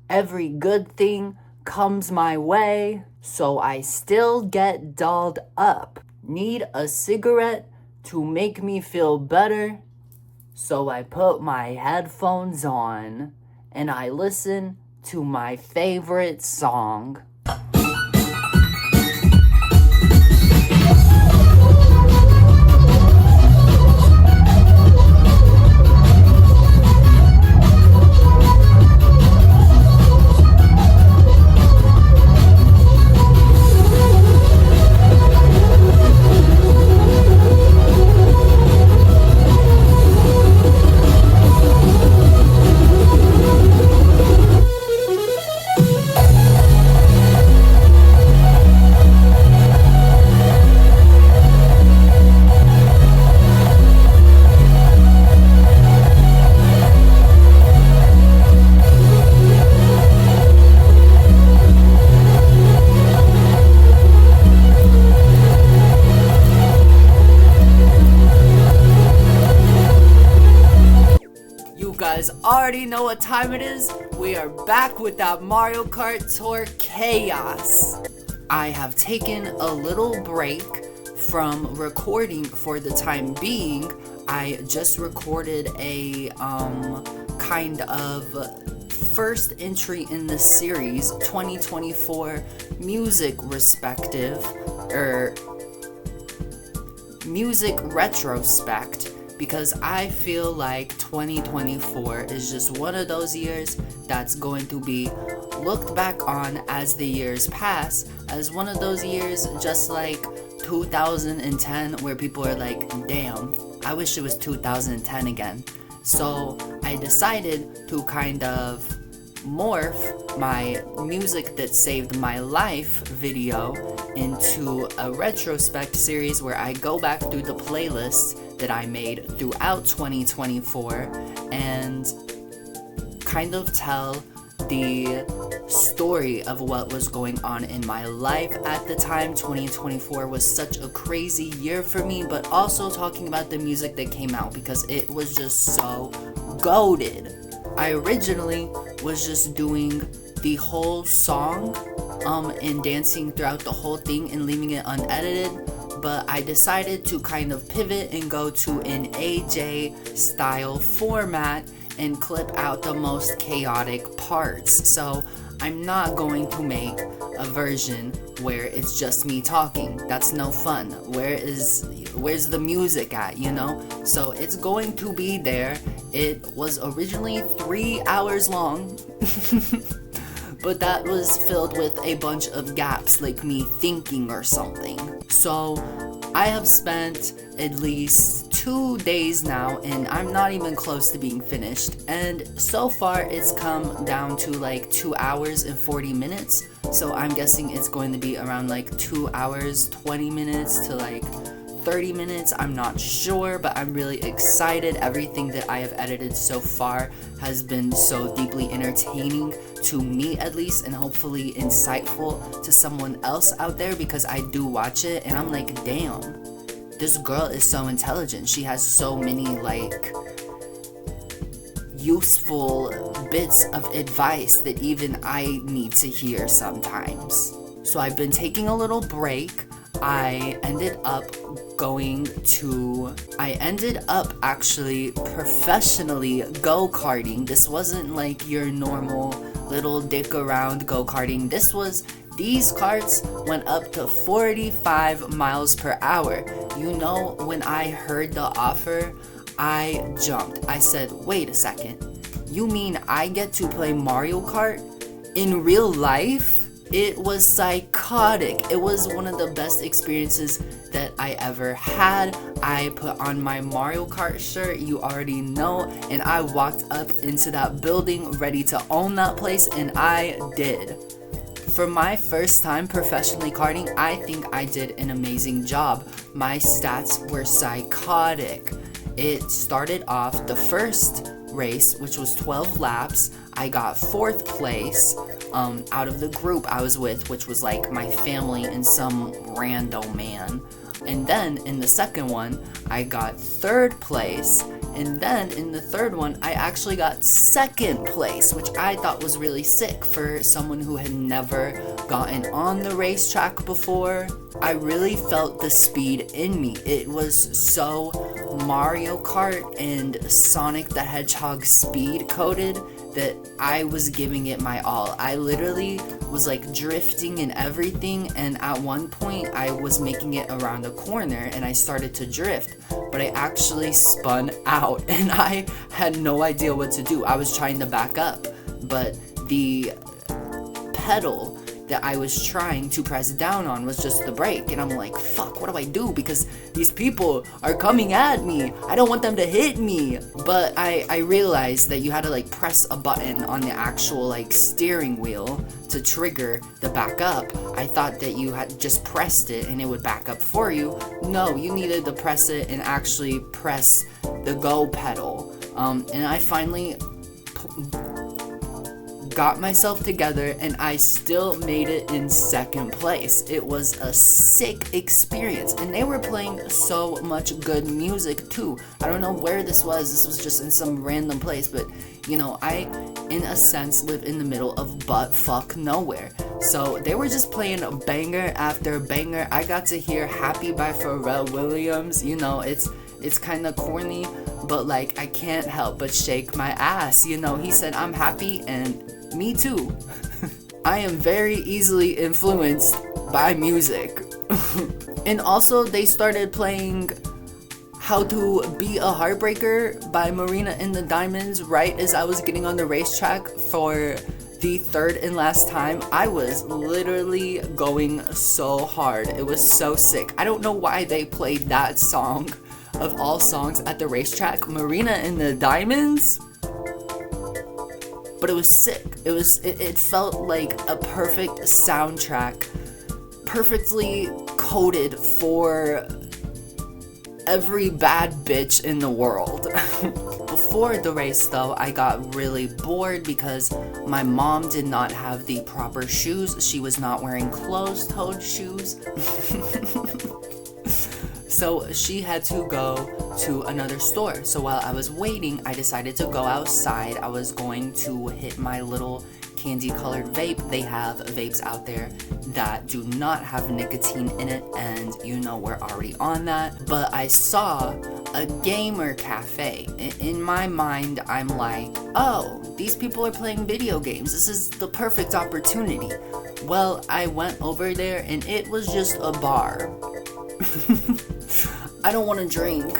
Every good thing comes my way, so I still get dolled up. Need a cigarette to make me feel better, so I put my headphones on and I listen to my favorite song. Guys already know what time it is. We are back with that Mario Kart Tour chaos. I have taken a little break from recording for the time being. I just recorded a kind of first entry in the series 2024 music retrospect, because I feel like 2024 is just one of those years that's going to be looked back on as the years pass, as one of those years just like 2010, where people are like, damn, I wish it was 2010 again. So I decided to kind of morph my music that saved my life video into a retrospect series where I go back through the playlists that I made throughout 2024 and kind of tell the story of what was going on in my life at the time. 2024 was such a crazy year for me, but also talking about the music that came out because it was just so goated. I originally was just doing the whole song and dancing throughout the whole thing and leaving it unedited, but I decided to kind of pivot and go to an AJ style format and clip out the most chaotic parts. So I'm not going to make a version where it's just me talking. That's no fun. Where's the music at, you know? So it's going to be there. It was originally 3 hours long. But that was filled with a bunch of gaps, like me thinking or something. So I have spent at least 2 days now, and I'm not even close to being finished. And so far, it's come down to like 2 hours and 40 minutes. So I'm guessing it's going to be around like 2 hours, 20 minutes to like 30 minutes. I'm not sure, but I'm really excited. Everything that I have edited so far has been so deeply entertaining to me, at least, and hopefully insightful to someone else out there, because I do watch it and I'm like, damn, this girl is so intelligent. She has so many like useful bits of advice that even I need to hear sometimes. So I've been taking a little break. I ended up actually professionally go-karting. This wasn't like your normal little dick around go-karting. These carts went up to 45 miles per hour. You know, when I heard the offer, I jumped. I said, wait a second. You mean I get to play Mario Kart in real life? It was psychotic. It was one of the best experiences that I ever had. I put on my Mario Kart shirt, you already know, and I walked up into that building ready to own that place, and I did. For my first time professionally karting, I think I did an amazing job. My stats were psychotic. It started off the first race, which was 12 laps. I got 4th place out of the group I was with, which was like my family and some rando man. And then in the second one, I got 3rd place, And then in the third one, I actually got second place, which I thought was really sick for someone who had never gotten on the racetrack before. I really felt the speed in me. It was so Mario Kart and Sonic the Hedgehog speed coded that I was giving it my all. I literally was like drifting and everything, and at one point I was making it around a corner and I started to drift, but I actually spun out and I had no idea what to do. I was trying to back up, but the pedal that I was trying to press down on was just the brake, and I'm like, fuck, what do I do? Because these people are coming at me. I don't want them to hit me. But I realized that you had to like press a button on the actual like steering wheel to trigger the back up. I thought that you had just pressed it and it would back up for you. No, you needed to press it and actually press the go pedal. And I finally got myself together and I still made it in second place. It was a sick experience, and they were playing so much good music too. I don't know where this was just in some random place, but you know, I in a sense live in the middle of butt fuck nowhere. So they were just playing banger after banger. I got to hear Happy by Pharrell Williams. You know, it's kind of corny, but like I can't help but shake my ass. You know, he said I'm happy, and me too. I am very easily influenced by music. And also they started playing How to Be a Heartbreaker by Marina and the Diamonds right as I was getting on the racetrack for the third and last time. I was literally going so hard. It was so sick. I don't know why they played that song of all songs at the racetrack, Marina and the Diamonds. But it was sick. It felt like a perfect soundtrack, perfectly coded for every bad bitch in the world. Before the race though, I got really bored because my mom did not have the proper shoes. She was not wearing closed-toed shoes. So she had to go to another store. So while I was waiting, I decided to go outside. I was going to hit my little candy colored vape. They have vapes out there that do not have nicotine in it, and you know we're already on that. But I saw a gamer cafe. In my mind, I'm like, oh, these people are playing video games. This is the perfect opportunity. Well, I went over there and it was just a bar. I don't want to drink.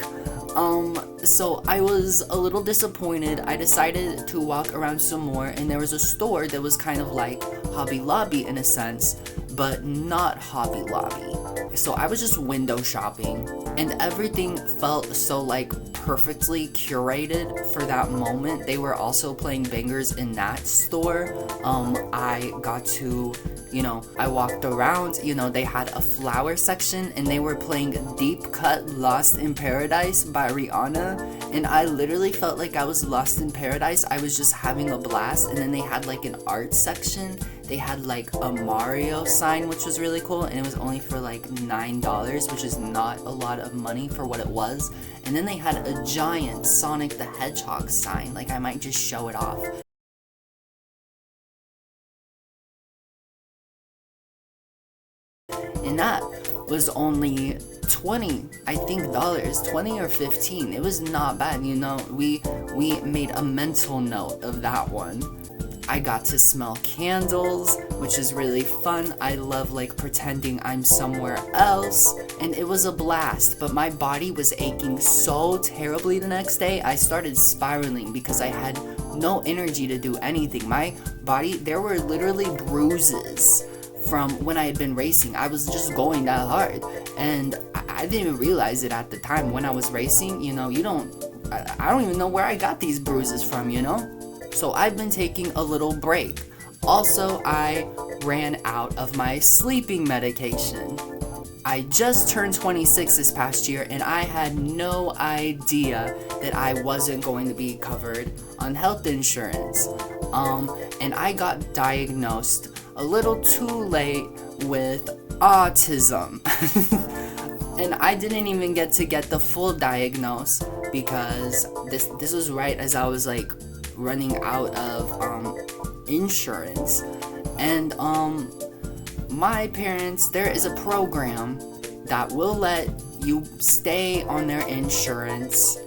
So I was a little disappointed. I decided to walk around some more, and there was a store that was kind of like Hobby Lobby in a sense, but not Hobby Lobby. So I was just window shopping, and everything felt so like perfectly curated for that moment. They were also playing bangers in that store. I got to, I walked around, they had a flower section and they were playing Deep Cut Lost in Paradise by Rihanna, and I literally felt like I was lost in paradise. I was just having a blast. And then they had like an art section. They had like a Mario sign, which was really cool, and it was only for like $9, which is not a lot of money for what it was. And then they had a giant Sonic the Hedgehog sign. Like, I might just show it off. And that was only 20, I think, dollars, 20 or 15. It was not bad, we made a mental note of that one. I got to smell candles, which is really fun. I love like pretending I'm somewhere else, and it was a blast. But my body was aching so terribly the next day. I started spiraling because I had no energy to do anything. My body, there were literally bruises from when I had been racing. I was just going that hard, and I didn't even realize it at the time when I was racing. I don't even know where I got these bruises from, So I've been taking a little break. Also, I ran out of my sleeping medication. I just turned 26 this past year, and I had no idea that I wasn't going to be covered on health insurance. And I got diagnosed a little too late with autism. And I didn't even get to get the full diagnose because this was right as I was like running out of insurance. And my parents, there is a program that will let you stay on their insurance,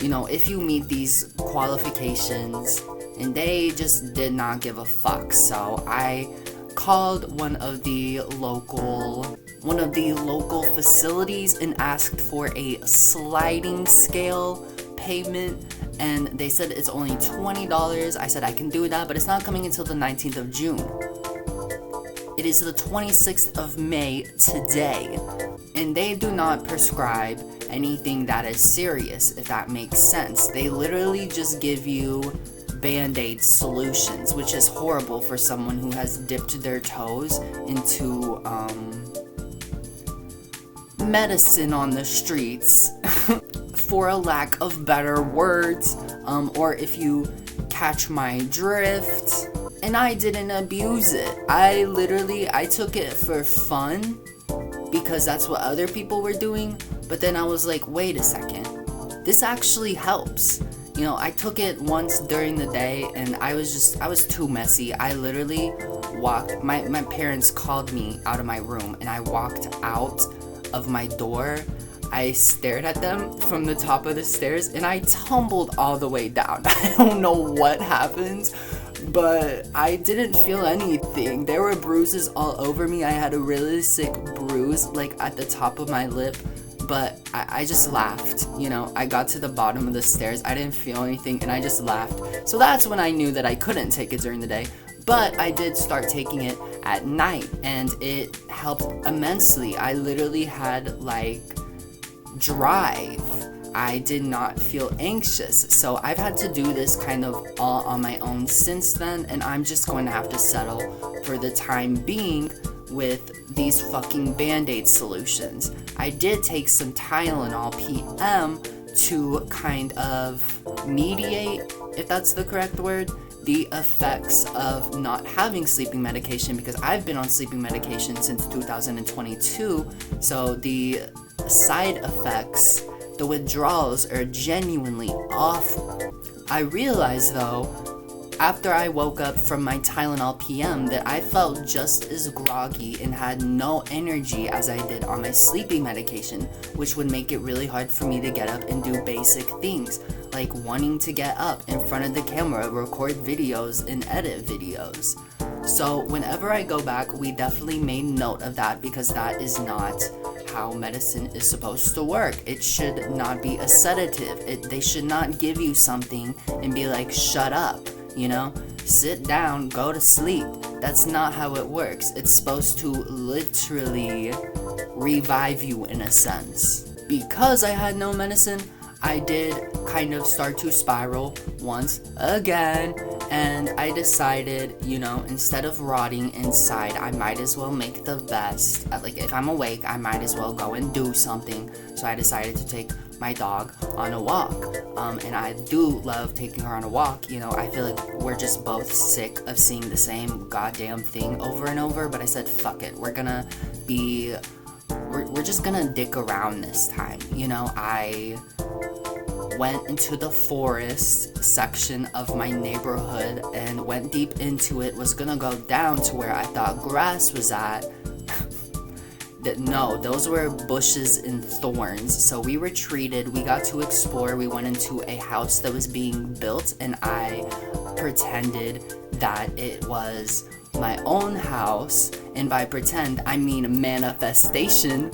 you know, if you meet these qualifications, and they just did not give a fuck. So I called one of the local facilities and asked for a sliding scale payment, and they said it's only $20. I said I can do that, but it's not coming until the 19th of June. It is the 26th of May today, and they do not prescribe anything that is serious, if that makes sense. They literally just give you Band-Aid solutions, which is horrible for someone who has dipped their toes into medicine on the streets, for a lack of better words, or if you catch my drift. And I didn't abuse it. I took it for fun because that's what other people were doing. But then I was like, wait a second, this actually helps. You know, I took it once during the day and I was too messy. I literally walked, my parents called me out of my room and I walked out of my door. I stared at them from the top of the stairs and I tumbled all the way down. I don't know what happened, but I didn't feel anything. There were bruises all over me. I had a really sick bruise like at the top of my lip, but I just laughed. You know, I got to the bottom of the stairs, I didn't feel anything, and I just laughed. So that's when I knew that I couldn't take it during the day. But I did start taking it at night, and it helped immensely. I literally had like drive. I did not feel anxious. So I've had to do this kind of all on my own since then, and I'm just going to have to settle for the time being with these fucking Band-Aid solutions. I did take some Tylenol PM to kind of mediate, if that's the correct word, the effects of not having sleeping medication, because I've been on sleeping medication since 2022, so the side effects, the withdrawals are genuinely awful. I realized though, after I woke up from my Tylenol PM, that I felt just as groggy and had no energy as I did on my sleeping medication, which would make it really hard for me to get up and do basic things, like wanting to get up in front of the camera, record videos, and edit videos. So whenever I go back, we definitely made note of that, because that is not how medicine is supposed to work. It should not be a sedative. They should not give you something and be like, shut up, you know? Sit down, go to sleep. That's not how it works. It's supposed to literally revive you in a sense. Because I had no medicine, I did kind of start to spiral once again, and I decided, you know, instead of rotting inside, I might as well make the best. Like, if I'm awake, I might as well go and do something. So I decided to take my dog on a walk, and I do love taking her on a walk. You know, I feel like we're just both sick of seeing the same goddamn thing over and over, but I said, fuck it, we're just gonna dick around this time. You know, I went into the forest section of my neighborhood and went deep into it, was gonna go down to where I thought grass was at. No, those were bushes and thorns. So we retreated, we got to explore, we went into a house that was being built, and I pretended that it was my own house, and by pretend, I mean manifestation,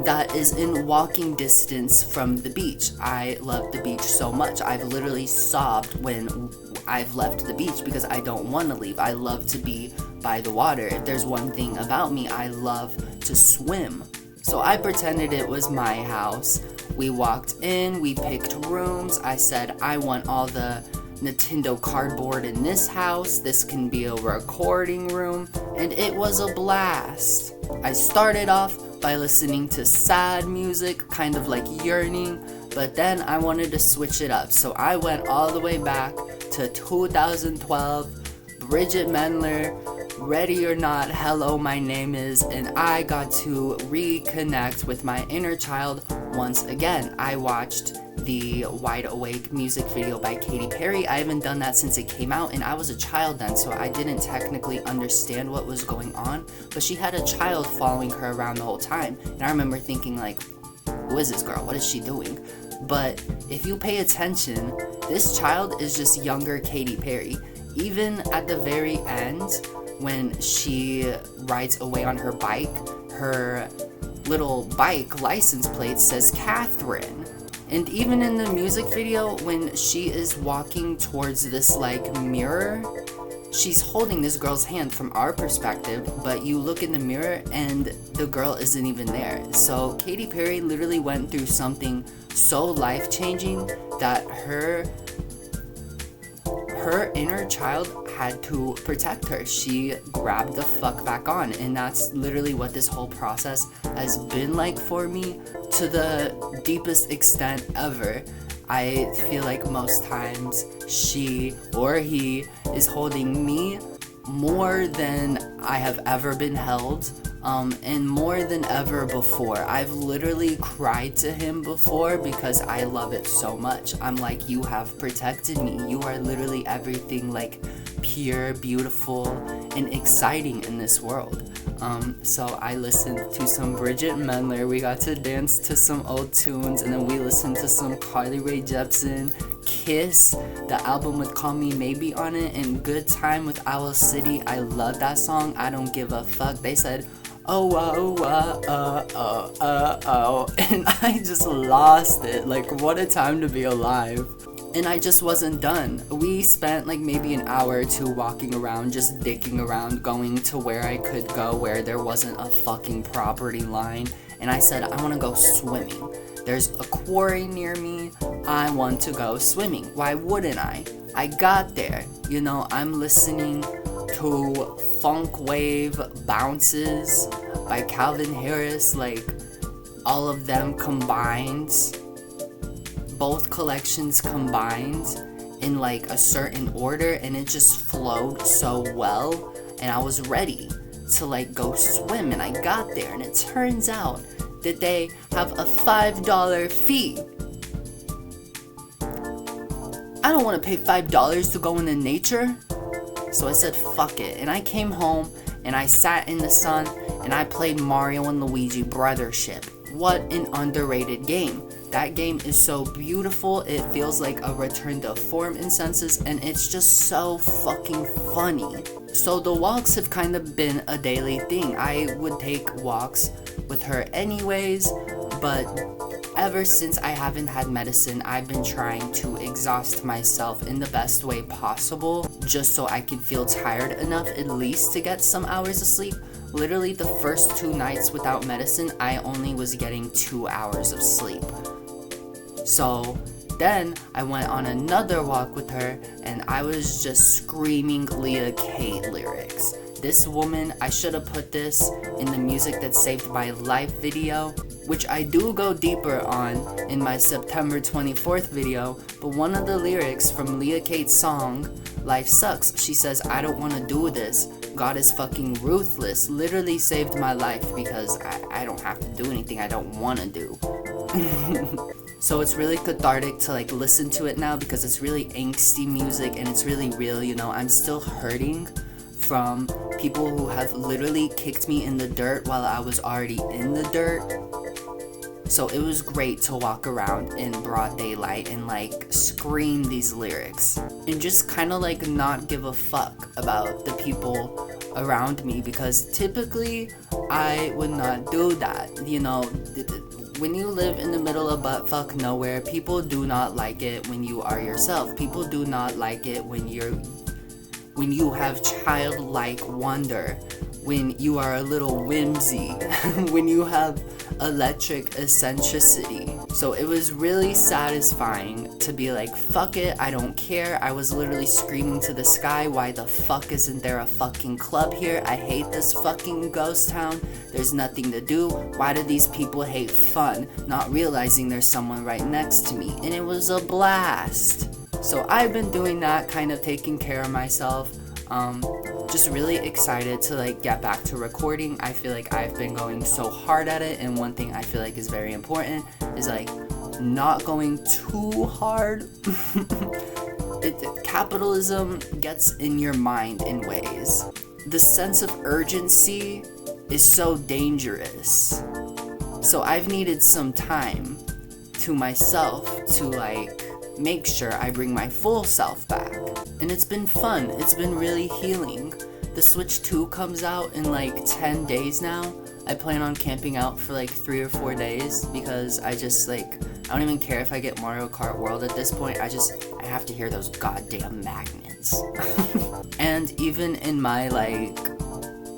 that is in walking distance from the beach. I love the beach so much. I've literally sobbed when I've left the beach because I don't want to leave. I love to be by the water. If there's one thing about me, I love to swim. So I pretended it was my house. We walked in, we picked rooms. I said, I want all the Nintendo cardboard in this house. This can be a recording room. And it was a blast. I started off by listening to sad music, kind of like yearning, but then I wanted to switch it up. So I went all the way back to 2012, Bridget Mendler, Ready or Not, Hello, My Name Is, and I got to reconnect with my inner child once again, I watched the Wide Awake music video by Katy Perry. I haven't done that since it came out, and I was a child then, so I didn't technically understand what was going on, but she had a child following her around the whole time, and I remember thinking like, who is this girl? What is she doing? But if you pay attention, this child is just younger Katy Perry. Even at the very end, when she rides away on her bike, her little bike license plate says Catherine. And even in the music video, when she is walking towards this like mirror, she's holding this girl's hand from our perspective, but you look in the mirror and the girl isn't even there. So Katy Perry literally went through something so life-changing that her inner child had to protect her. She grabbed the fuck back on, and that's literally what this whole process has been like for me to the deepest extent ever. I feel like most times she or he is holding me more than I have ever been held, and more than ever before. I've literally cried to him before because I love it so much. I'm like, you have protected me. You are literally everything like pure, beautiful, and exciting in this world. So I listened to some Bridget Mendler. We got to dance to some old tunes, and then we listened to some Carly Rae Jepsen, Kiss, the album with Call Me Maybe on it, and Good Time with Owl City. I love that song. I don't give a fuck. They said, oh, and I just lost it. Like, what a time to be alive. And I just wasn't done. We spent like maybe an hour or two walking around, just dicking around, going to where I could go where there wasn't a fucking property line. And I said, I want to go swimming. There's a quarry near me. I want to go swimming. Why wouldn't I? I got there. You know, I'm listening to Funk Wave Bounces by Calvin Harris, like all of them combined. Both collections combined in like a certain order, and it just flowed so well, and I was ready to like go swim, and I got there, and it turns out that they have a $5 fee. I don't want to pay $5 to go into nature, so I said fuck it, and I came home and I sat in the sun and I played Mario and Luigi Brothership. What an underrated game. That game is so beautiful, it feels like a return to form in senses, and it's just so fucking funny. So the walks have kind of been a daily thing. I would take walks with her anyways, but ever since I haven't had medicine, I've been trying to exhaust myself in the best way possible, just so I can feel tired enough at least to get some hours of sleep. Literally the first 2 nights without medicine, I only was getting 2 hours of sleep. So then I went on another walk with her, and I was just screaming Leah Kate lyrics. This woman, I should have put this in the Music That Saved My Life video, which I do go deeper on in my September 24th video, but one of the lyrics from Leah Kate's song, Life Sucks, she says, I don't want to do this. God is fucking ruthless. Literally saved my life because I don't have to do anything I don't want to do. So it's really cathartic to like listen to it now because it's really angsty music and it's really real, you know. I'm still hurting from people who have literally kicked me in the dirt while I was already in the dirt. So it was great to walk around in broad daylight and like scream these lyrics and just kind of like not give a fuck about the people around me, because typically I would not do that, you know. When you live in the middle of buttfuck nowhere, people do not like it when you are yourself. People do not like it when you have childlike wonder, when you are a little whimsy, when you have electric eccentricity. So it was really satisfying to be like, fuck it, I don't care. I was literally screaming to the sky, why the fuck isn't there a fucking club here? I hate this fucking ghost town. There's nothing to do. Why do these people hate fun? Not realizing there's someone right next to me. And it was a blast. So I've been doing that, kind of taking care of myself. just really excited to like get back to recording. I feel like I've been going so hard at it, and one thing I feel like is very important is like not going too hard. Capitalism gets in your mind in ways. The sense of urgency is so dangerous. So I've needed some time to myself to like make sure I bring my full self back. And it's been fun. It's been really healing. The Switch 2 comes out in like 10 days now. I plan on camping out for like 3 or 4 days because I just like, I don't even care if I get Mario Kart World at this point. I have to hear those goddamn magnets. And even in my like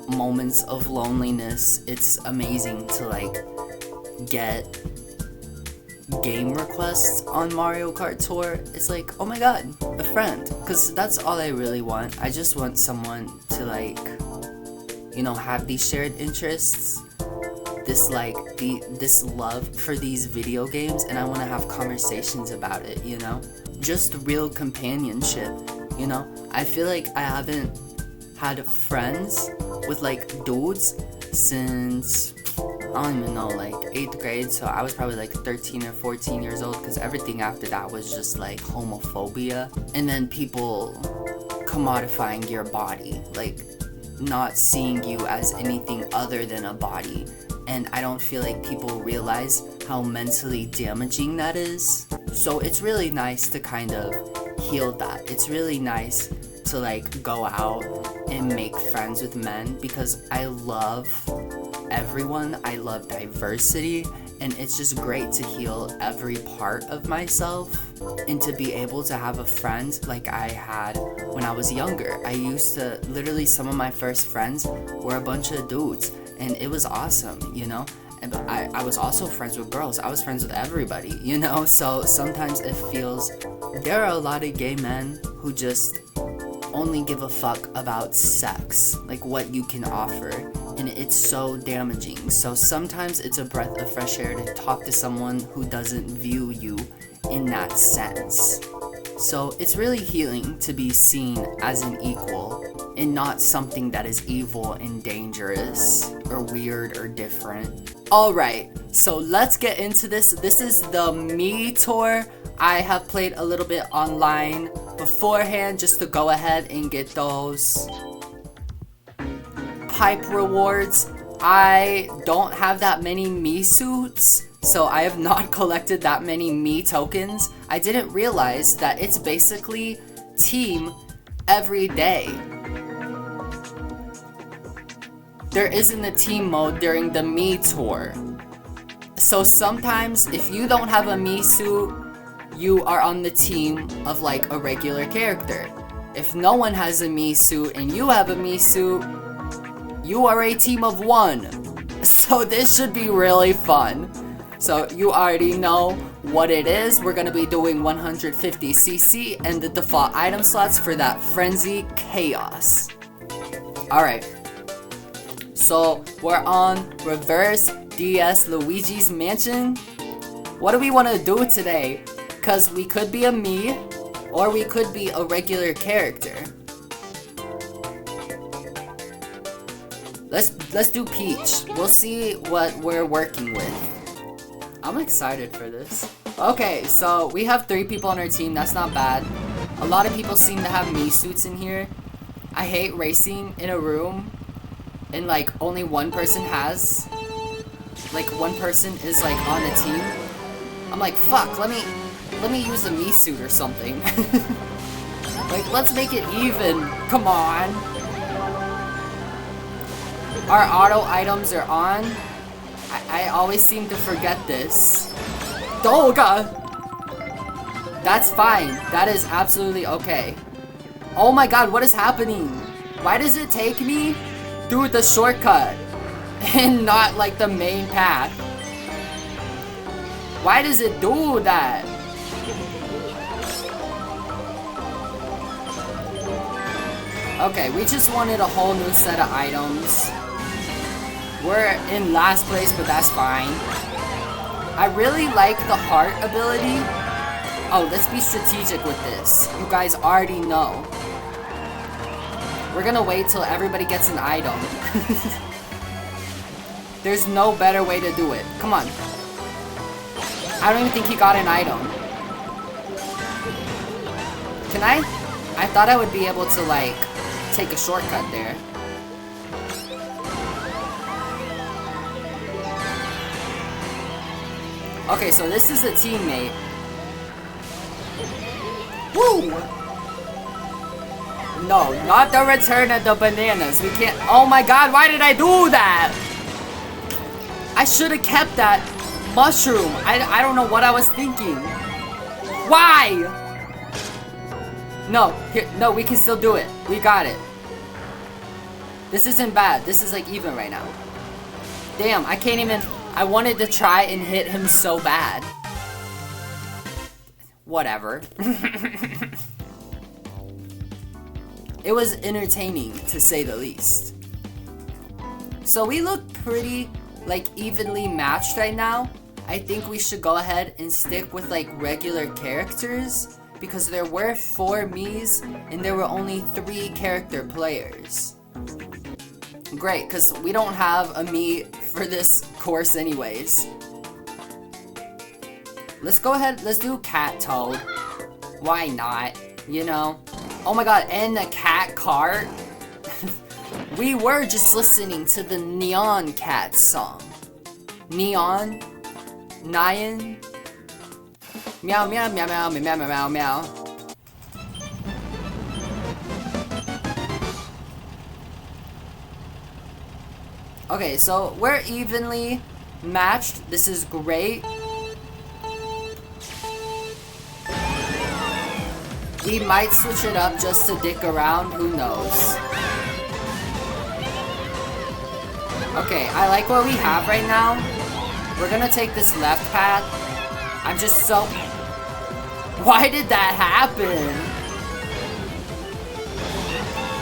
moments of loneliness, it's amazing to like get game requests on Mario Kart Tour. It's like, oh my god, a friend. Because that's all I really want. I just want someone to like, you know, have these shared interests, this like this love for these video games, and I want to have conversations about it, you know? Just real companionship, you know? I feel like I haven't had friends with like dudes since, I don't even know, like 8th grade, so I was probably like 13 or 14 years old, because everything after that was just like homophobia, and then people commodifying your body, like not seeing you as anything other than a body. And I don't feel like people realize how mentally damaging that is. So it's really nice to kind of heal that. It's really nice to like go out and make friends with men, because I love everyone. I love diversity, and it's just great to heal every part of myself and to be able to have a friend like I had when I was younger. I used to, literally some of my first friends were a bunch of dudes, and it was awesome, you know? And I was also friends with girls. I was friends with everybody, you know? So sometimes it feels, there are a lot of gay men who just only give a fuck about sex, like what you can offer, and it's so damaging. So sometimes it's a breath of fresh air to talk to someone who doesn't view you in that sense. So it's really healing to be seen as an equal and not something that is evil and dangerous or weird or different. Alright, so let's get into this. This is the MII tour. I have played a little bit online beforehand just to go ahead and get those pipe rewards. I don't have that many MII suits, so I have not collected that many MII tokens. I didn't realize that it's basically team every day. There isn't a team mode during the MII tour. So sometimes if you don't have a MII suit, you are on the team of like a regular character. If no one has a MII suit and you have a MII suit, you are a team of one. So this should be really fun. So you already know what it is. We're gonna be doing 150cc and the default item slots for that Frenzy Chaos. Alright. So we're on Reverse DS Luigi's Mansion. What do we want to do today? Because we could be a MII, or we could be a regular character. Let's do Peach. We'll see what we're working with. I'm excited for this. Okay, so we have 3 people on our team. That's not bad. A lot of people seem to have MII suits in here. I hate racing in a room and like only one person has, like one person is like on a team. I'm like, fuck, let me use a MII suit or something. Like, let's make it even. Come on. Our auto items are on. I always seem to forget this. Oh god. That's fine. That is absolutely okay. Oh my god, what is happening? Why does it take me through the shortcut and not like the main path? Why does it do that? Okay, we just wanted a whole new set of items. We're in last place, but that's fine. I really like the heart ability. Oh, let's be strategic with this. You guys already know. We're gonna wait till everybody gets an item. There's no better way to do it. Come on. I don't even think he got an item. Can I? I thought I would be able to, like, take a shortcut there. Okay, so this is a teammate. Woo! No, not the return of the bananas. We can't. Oh my god, why did I do that? I should have kept that mushroom. I don't know what I was thinking. Why? No, here, no, we can still do it. We got it. This isn't bad. This is like even right now. Damn, I can't even. I wanted to try and hit him so bad. Whatever. It was entertaining, to say the least. So we look pretty, like, evenly matched right now. I think we should go ahead and stick with, like, regular characters, because there were 4 Miis and there were only 3 character players. Great, because we don't have a Mii for this course anyways. Let's go ahead, let's do Cat Toad. Why not, you know? Oh my god, and the Cat Kart. We were just listening to the Neon Cat song. Neon? Nyan? Meow meow meow meow meow meow meow meow. Okay, so we're evenly matched. This is great. We might switch it up just to dick around, who knows. Okay, I like what we have right now. We're gonna take this left path. I'm just so... Why did that happen?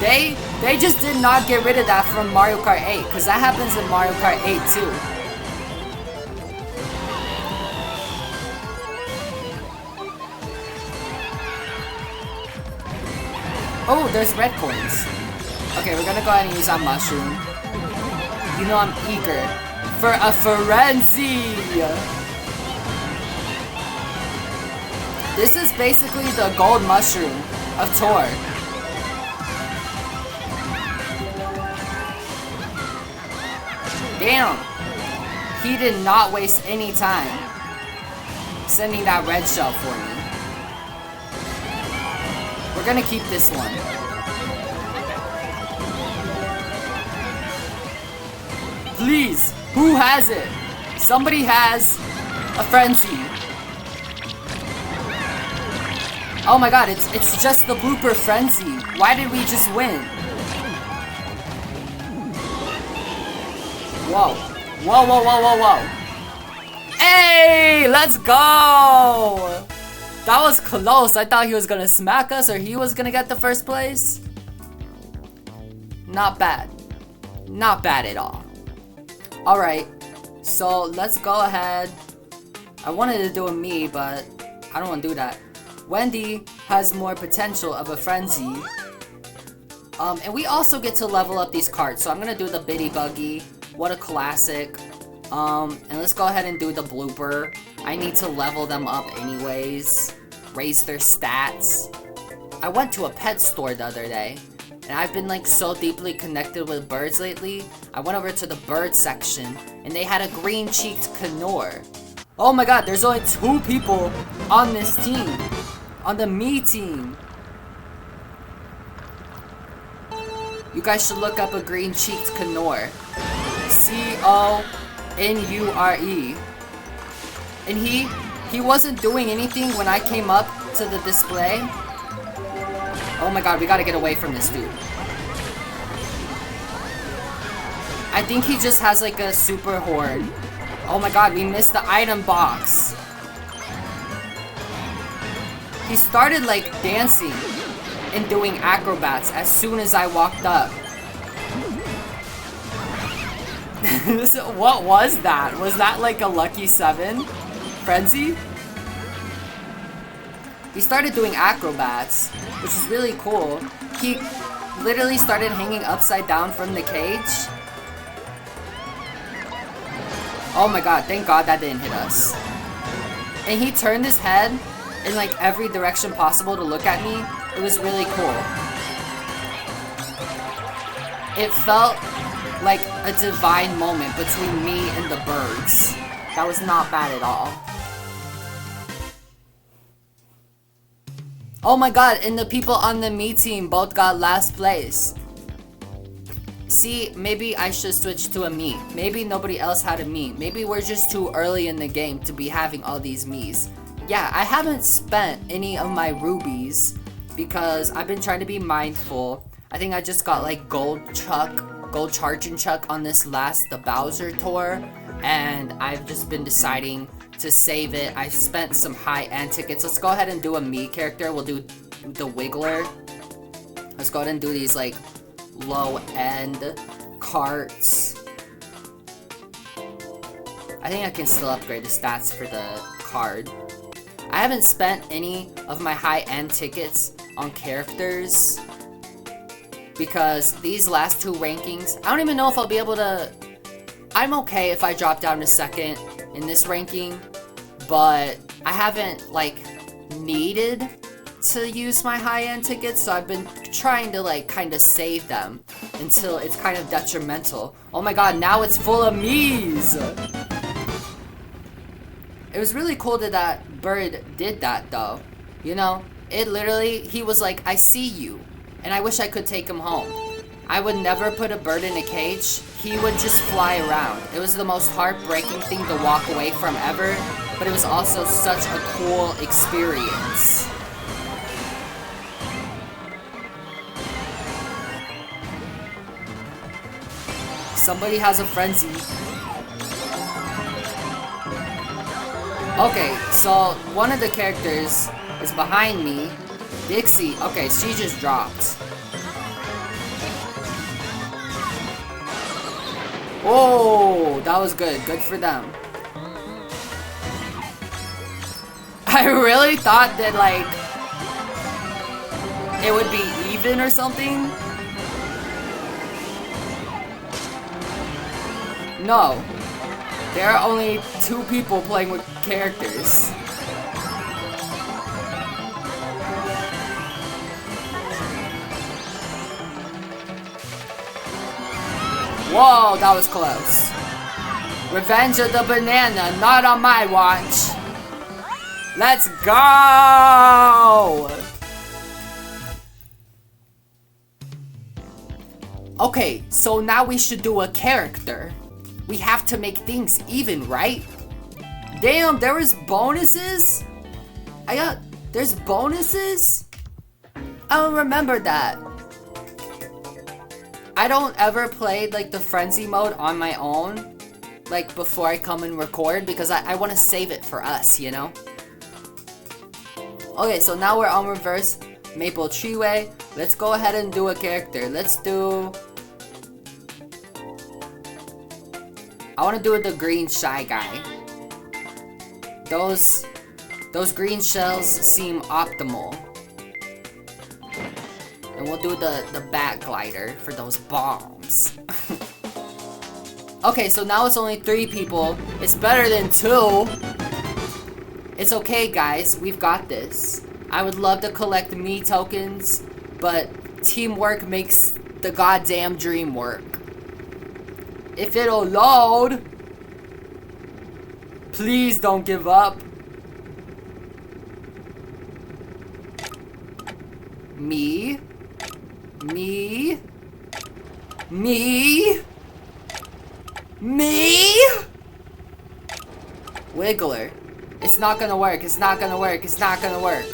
They just did not get rid of that from Mario Kart 8, because that happens in Mario Kart 8 too. Oh, there's red coins. Okay, we're gonna go ahead and use our mushroom. You know I'm eager for a frenzy. This is basically the gold mushroom of Tor. Damn! He did not waste any time sending that red shell for me. We're gonna keep this one. Please, who has it? Somebody has a frenzy. Oh my god, it's just the blooper frenzy. Why did we just win? Whoa. Whoa, whoa, whoa, whoa, whoa. Hey, let's go! That was close. I thought he was gonna smack us or he was gonna get the first place. Not bad. Not bad at all. Alright, so let's go ahead. I wanted to do a Mii, but I don't want to do that. Wendy has more potential of a frenzy. And we also get to level up these carts. So I'm gonna do the Biddy Buggy. What a classic. And let's go ahead and do the blooper. I need to level them up anyways. Raise their stats. I went to a pet store the other day. And I've been like so deeply connected with birds lately. I went over to the bird section. And they had a green-cheeked Canor. Oh my god, there's only 2 people on this team. On the Mii team. You guys should look up a green-cheeked Canor. C-O-N-U-R-E. And he wasn't doing anything when I came up to the display. Oh my god, we gotta get away from this dude. I think he just has like a super horde. Oh my god, we missed the item box. He started like dancing and doing acrobats as soon as I walked up. What was that? Was that like a lucky 7? Frenzy? He started doing acrobats, which is really cool. literally started hanging upside down from the cage. Oh my god, thank god that didn't hit us. And he turned his head in like every direction possible to look at me. It was really cool. It felt like a divine moment between me and the birds. That was not bad at all. Oh my god, and the people on the MII team both got last place. See, maybe I should switch to a MII. Maybe nobody else had a MII. Maybe we're just too early in the game to be having all these MIIs. Yeah, I haven't spent any of my rubies because I've been trying to be mindful. I think I just got like gold charging chuck on this the Bowser tour, and I've just been deciding to save it. I spent some high-end tickets. Let's go ahead and do a MII character. We'll do the Wiggler. Let's go ahead and do these like low-end carts. I think I can still upgrade the stats for the card. I haven't spent any of my high-end tickets on characters because these last two rankings, I don't even know if I'll be able to... I'm okay if I drop down to second in this ranking, but I haven't, like, needed to use my high-end tickets, so I've been trying to, like, kind of save them until it's kind of detrimental. Oh my god, now it's full of me's! It was really cool that that bird did that, though. You know, it literally, he was like, I see you. And I wish I could take him home. I would never put a bird in a cage. He would just fly around. It was the most heartbreaking thing to walk away from ever, but it was also such a cool experience. Somebody has a frenzy. Okay, so one of the characters is behind me. Dixie, okay, she just dropped. Oh, that was good. Good for them. I really thought that, like, it would be even or something. No. There are only 2 people playing with characters. Whoa, that was close. Revenge of the Banana, not on my watch. Let's go! Okay, so now we should do a character. We have to make things even, right? Damn, there was bonuses? There's bonuses? I don't remember that. I don't ever play like the frenzy mode on my own, like before I come and record, because I want to save it for us, you know? Okay, so now we're on reverse Maple Treeway. Let's go ahead and do a character. Let's do... I want to do the green shy guy. Those green shells seem optimal. And we'll do the bat glider for those bombs. Okay, so now it's only 3 people. It's better than 2. It's okay, guys. We've got this. I would love to collect MII tokens, but teamwork makes the goddamn dream work. If it'll load. Please don't give up. Me. Wiggler. It's not gonna work. It's not gonna work. It's not gonna work.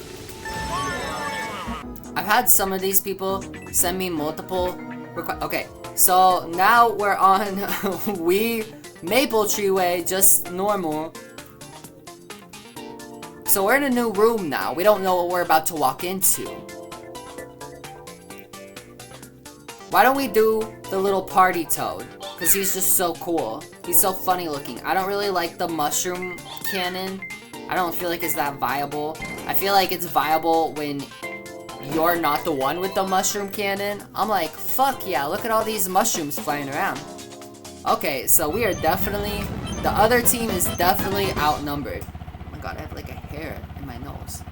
I've had some of these people send me multiple requests. Okay, so now we're on Maple Treeway, just normal. So we're in a new room now. We don't know what we're about to walk into. Why don't we do the little party toad? Because he's just so cool. He's so funny looking. I don't really like the mushroom cannon. I don't feel like it's that viable. I feel like it's viable when you're not the one with the mushroom cannon. I'm like, fuck yeah, look at all these mushrooms flying around. Okay, so we are definitely, the other team is definitely outnumbered. Oh my god, I have like a hair in my nose.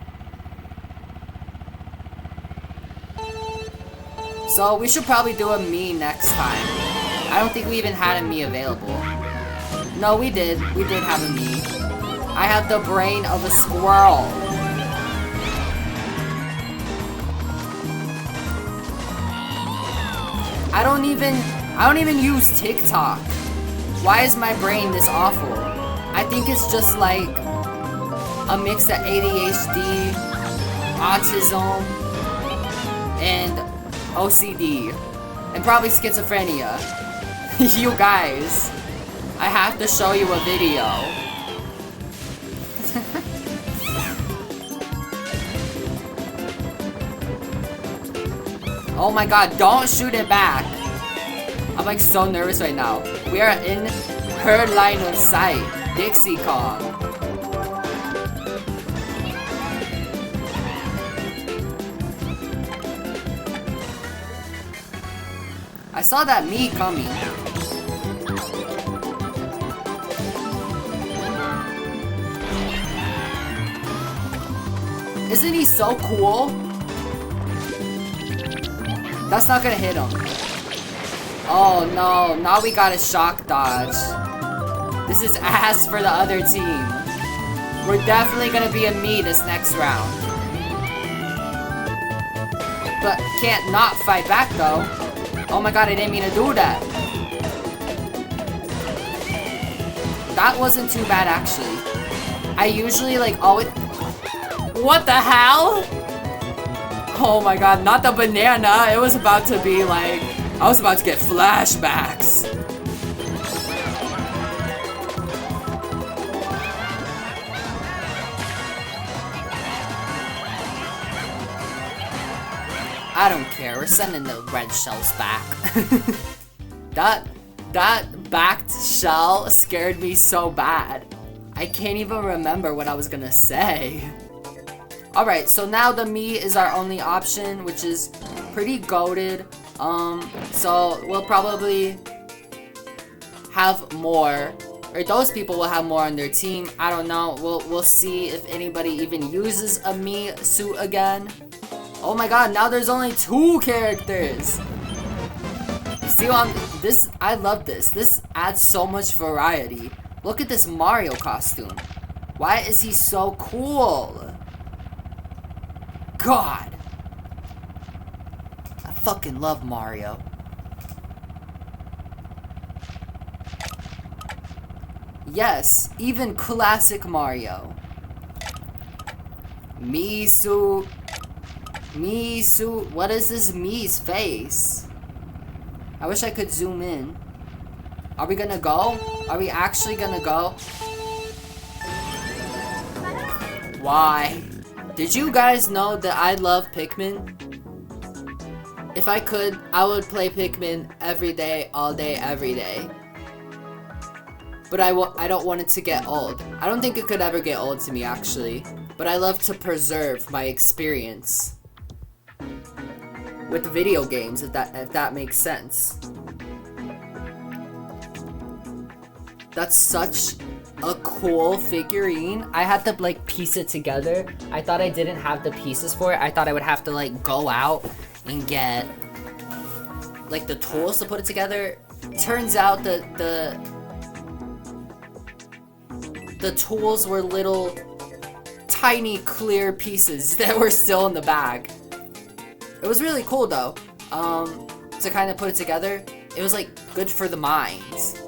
So we should probably do a me next time. I don't think we even had a me available. No, we did. We did have a me. I have the brain of a squirrel. I don't even use TikTok. Why is my brain this awful? I think it's just like a mix of ADHD, autism, and OCD, and probably schizophrenia. You guys, I have to show you a video. Oh my god, don't shoot it back. I'm like so nervous right now. We are in her line of sight. Dixie Kong. I saw that me coming. Isn't he so cool? That's not gonna hit him. Oh no, now we got a shock dodge. This is ass for the other team. We're definitely gonna be a me this next round. But can't not fight back though. Oh my god, I didn't mean to do that. That wasn't too bad actually. I usually like always... What the hell? Oh my god, not the banana. It was about to be like... I was about to get flashbacks. I don't care, we're sending the red shells back. That backed shell scared me so bad. I can't even remember what I was gonna say. Alright, so now the me is our only option, which is pretty goated. So we'll probably have more, or those people will have more on their team. I don't know. We'll see if anybody even uses a me suit again. Oh my god, now there's only 2 characters. You see this? I love this. This adds so much variety. Look at this Mario costume. Why is he so cool? God. I fucking love Mario. Yes, even classic Mario. Me suit. What is this me's face? I wish I could zoom in. Are we gonna go? Are we actually gonna go? Why? Did you guys know that I love Pikmin? If I could, I would play Pikmin every day, all day, every day. But I don't want it to get old. I don't think it could ever get old to me, actually. But I love to preserve my experience with video games, if that makes sense. That's such a cool figurine. I had to like piece it together. I thought I didn't have the pieces for it. I thought I would have to like go out and get like the tools to put it together. Turns out that the tools were little tiny clear pieces that were still in the bag. It was really cool though, to kind of put it together. It was like good for the minds.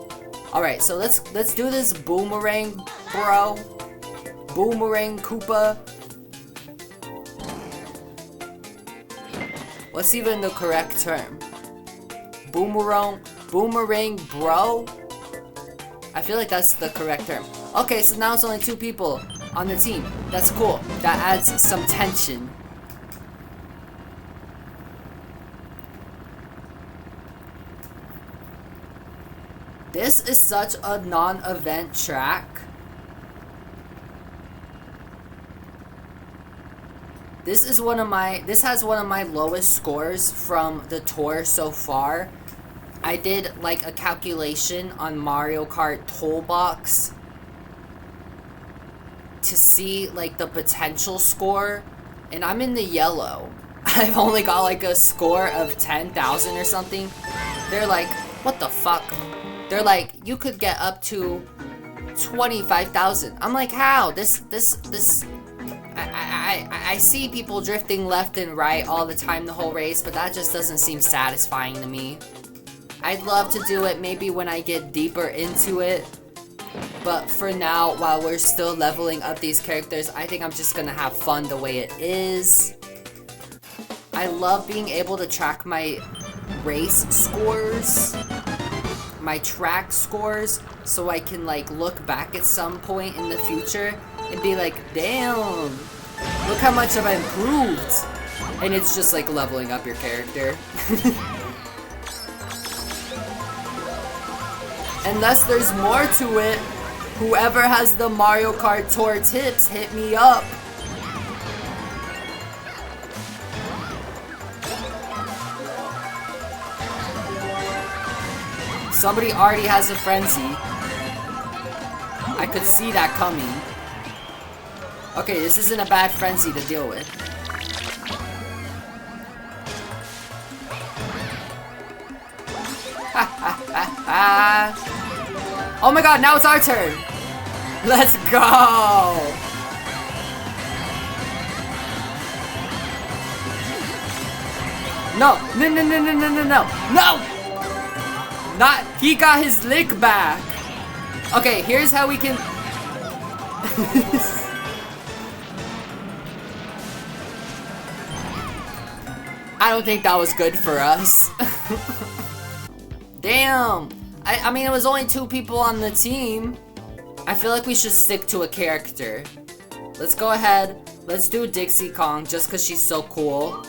All right, so let's do this boomerang, bro. Boomerang Koopa. What's even the correct term? Boomerang, bro. I feel like that's the correct term. Okay, so now it's only 2 people on the team. That's cool. That adds some tension. This is such a non-event track. This has one of my lowest scores from the tour so far. I did like a calculation on Mario Kart Toolbox to see like the potential score, and I'm in the yellow. I've only got like a score of 10,000 or something. They're like, what the fuck? They're like, you could get up to 25,000. I'm like, how? I see people drifting left and right all the time the whole race, but that just doesn't seem satisfying to me. I'd love to do it maybe when I get deeper into it, but for now, while we're still leveling up these characters, I think I'm just gonna have fun the way it is. I love being able to track my race scores, my track scores, so I can like look back at some point in the future and be like, damn, look how much have I improved. And it's just like leveling up your character. Unless there's more to it, whoever has the Mario Kart Tour tips, hit me up. Somebody already has a frenzy. I could see that coming. Okay, this isn't a bad frenzy to deal with. Oh my god, now it's our turn! Let's go! No! No! Not, he got his lick back! Okay, here's how we can... I don't think that was good for us. Damn! I mean, it was only 2 people on the team. I feel like we should stick to a character. Let's go ahead. Let's do Dixie Kong just because she's so cool.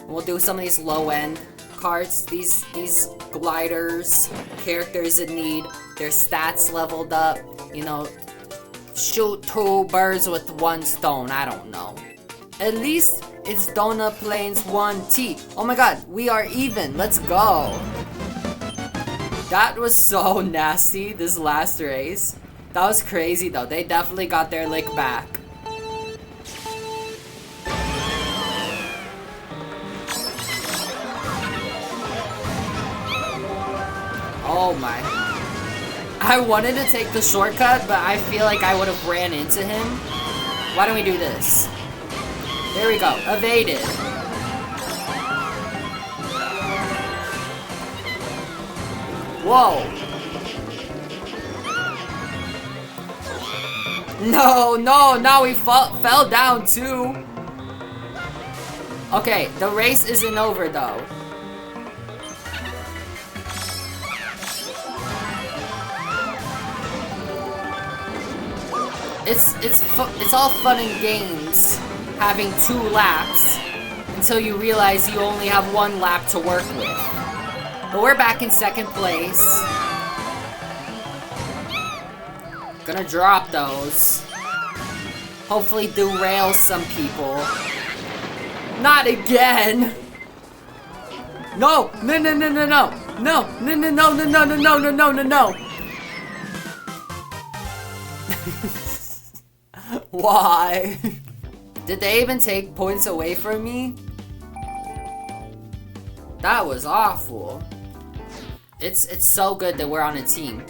We'll do some of these low-end carts. These gliders, characters in need. Their stats leveled up. You know, shoot 2 birds with 1 stone. I don't know. At least it's Donut Plains 1T. Oh my god, we are even. Let's go. That was so nasty, this last race. That was crazy though. They definitely got their lick back. Oh my. I wanted to take the shortcut, but I feel like I would have ran into him. Why don't we do this? There we go. Evaded. Whoa. No, now we fell down too. Okay, the race isn't over though. It's all fun and games having 2 laps until you realize you only have 1 lap to work with. But we're back in 2nd place. Gonna drop those. Hopefully derail some people. Not again! No! No! Why? Did they even take points away from me? That was awful. It's so good that we're on a team.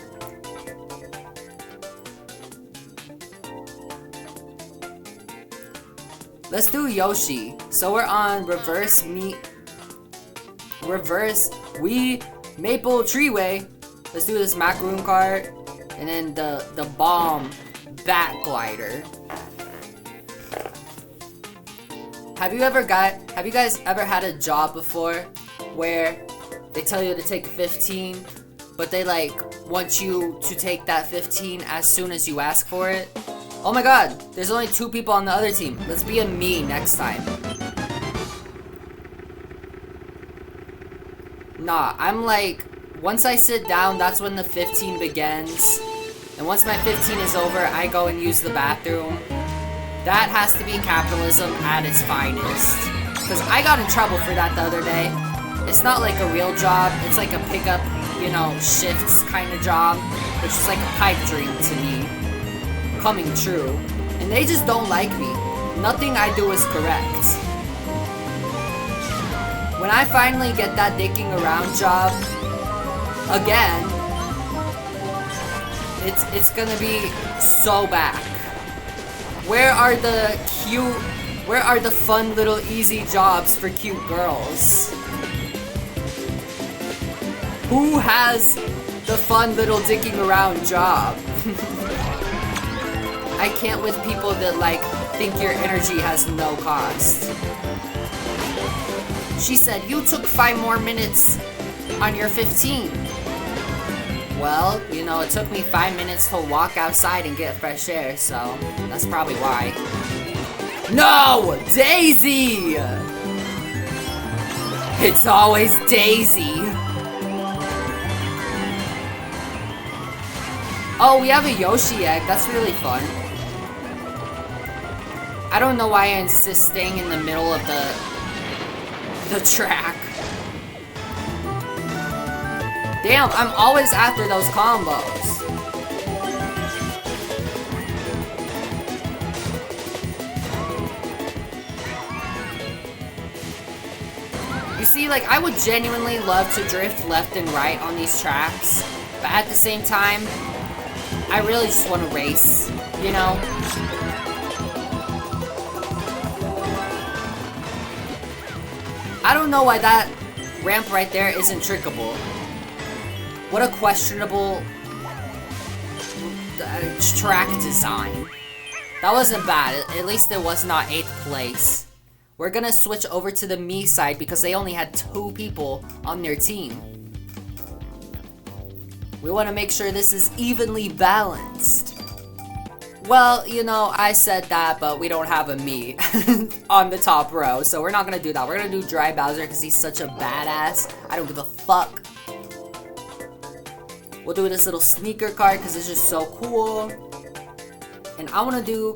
Let's do Yoshi. So we're on reverse Wii Maple Treeway. Let's do this macaroon cart and then the bomb bat glider. Have you guys ever had a job before where they tell you to take 15, but they like want you to take that 15 as soon as you ask for it? Oh my god, there's only 2 people on the other team. Let's be a me next time. Nah, I'm like, once I sit down, that's when the 15 begins. And once my 15 is over, I go and use the bathroom. That has to be capitalism at its finest. Because I got in trouble for that the other day. It's not like a real job. It's like a pickup, you know, shifts kind of job. Which is like a pipe dream to me. Coming true. And they just don't like me. Nothing I do is correct. When I finally get that dicking around job again, it's gonna be so back. Where are the fun little easy jobs for cute girls? Who has the fun little dicking around job? I can't with people that like think your energy has no cost. She said, you took 5 more minutes on your 15. Well, you know, it took me 5 minutes to walk outside and get fresh air, so that's probably why. No! Daisy! It's always Daisy. Oh, we have a Yoshi egg. That's really fun. I don't know why I insist staying in the middle of the track. Damn, I'm always after those combos. You see, like, I would genuinely love to drift left and right on these tracks, but at the same time, I really just want to race, you know? I don't know why that ramp right there isn't trickable. What a questionable track design. That wasn't bad. At least it was not 8th place. We're gonna switch over to the MII side because they only had 2 people on their team. We want to make sure this is evenly balanced. Well, you know, I said that, but we don't have a MII on the top row, so we're not gonna do that. We're gonna do Dry Bowser because he's such a badass. I don't give a fuck. We'll do this little sneaker card because it's just so cool. And I want to do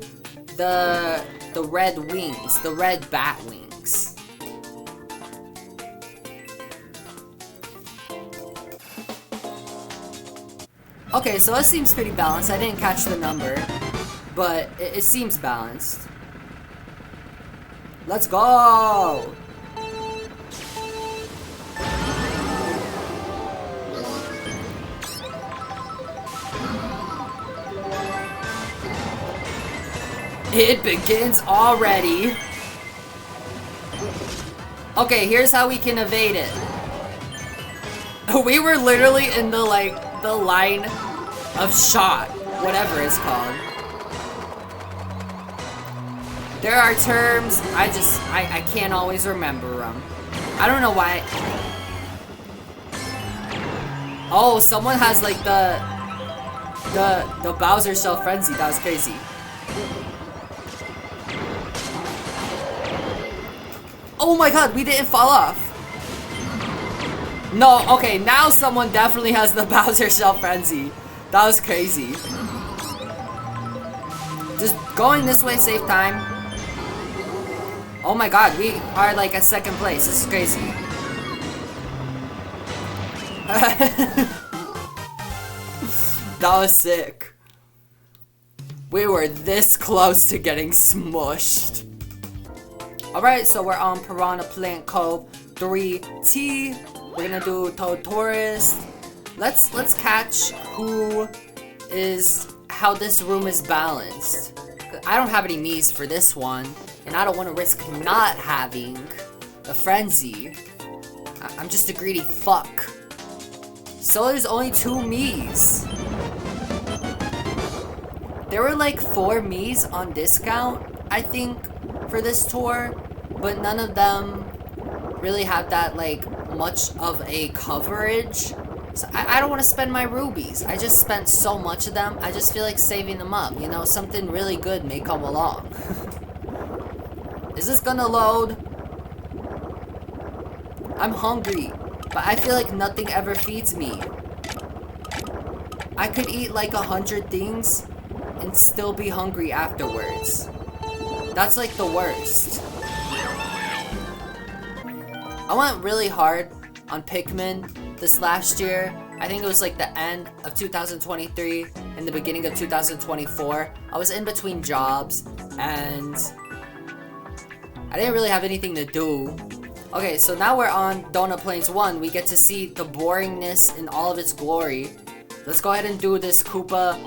the red wings, the red bat wings. Okay, so it seems pretty balanced. I didn't catch the number, but it seems balanced. Let's go! It begins already. Okay, here's how we can evade it. We were literally in the line of shot, whatever it's called. There are terms, I can't always remember them. I don't know why. Oh, someone has like the Bowser Shell Frenzy. That was crazy. Oh my god, we didn't fall off. No, okay, now someone definitely has the Bowser Shell Frenzy. That was crazy. Just going this way, save time. Oh my god, we are like at 2nd place. This is crazy. That was sick. We were this close to getting smushed. Alright, so we're on Piranha Plant Cove 3T. We're gonna do Toad Tourist. Let's catch how this room is balanced. I don't have any Mii's for this one, and I don't want to risk not having a Frenzy. I'm just a greedy fuck. So there's only 2 Mii's. There were like 4 Mii's on discount, I think, for this tour, but none of them really have that like much of a coverage. So I don't want to spend my rubies. I just spent so much of them. I just feel like saving them up. You know, something really good may come along. Is this gonna load? I'm hungry, but I feel like nothing ever feeds me. I could eat like 100 things and still be hungry afterwards. That's like the worst. I went really hard on Pikmin this last year. I think it was like the end of 2023 and the beginning of 2024. I was in between jobs and I didn't really have anything to do. Okay, so now we're on Donut Plains 1. We get to see the boringness in all of its glory. Let's go ahead and do this Koopa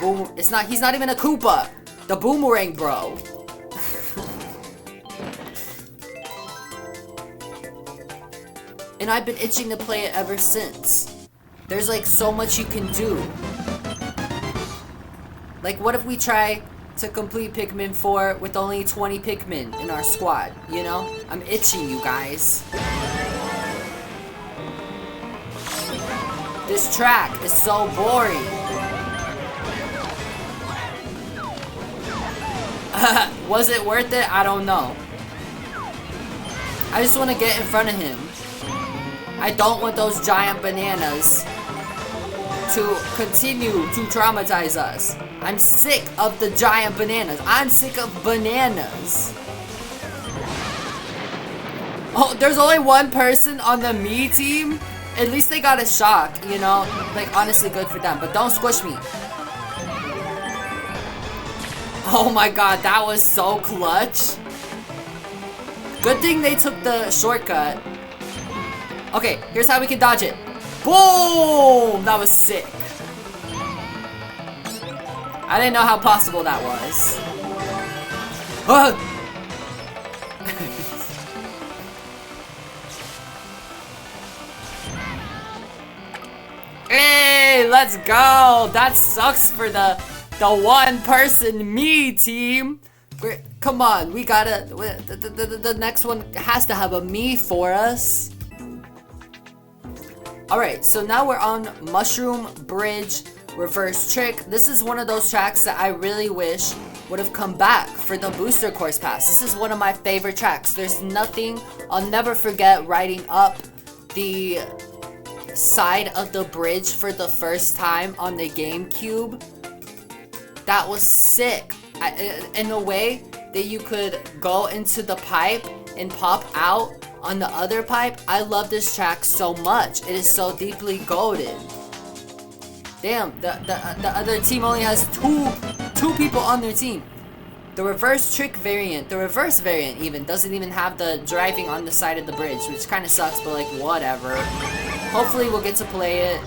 boom. He's not even a Koopa. The boomerang bro. And I've been itching to play it ever since. There's like so much you can do. Like what if we try to complete Pikmin 4 with only 20 Pikmin in our squad, you know? I'm itching, you guys. This track is so boring. Was it worth it? I don't know. I just want to get in front of him. I don't want those giant bananas to continue to traumatize us. I'm sick of the giant bananas. I'm sick of bananas. Oh, there's only one person on the MII team? At least they got a shock, you know? Like, honestly, good for them. But don't squish me. Oh my god, that was so clutch. Good thing they took the shortcut. Okay, here's how we can dodge it. Boom! That was sick. I didn't know how possible that was. Hey, let's go! That sucks for the one-person MII team. Come on, we gotta... The next one has to have a MII for us. Alright, so now we're on Mushroom Bridge Reverse Trick. This is one of those tracks that I really wish would have come back for the Booster Course Pass. This is one of my favorite tracks. There's nothing I'll never forget riding up the side of the bridge for the first time on the GameCube. That was sick. In a way that you could go into the pipe and pop out on the other pipe. I love this track so much. It is so deeply goated. Damn, the other team only has two people on their team. The reverse trick variant, the reverse variant even, doesn't even have the driving on the side of the bridge, which kind of sucks, but like, whatever. Hopefully we'll get to play it.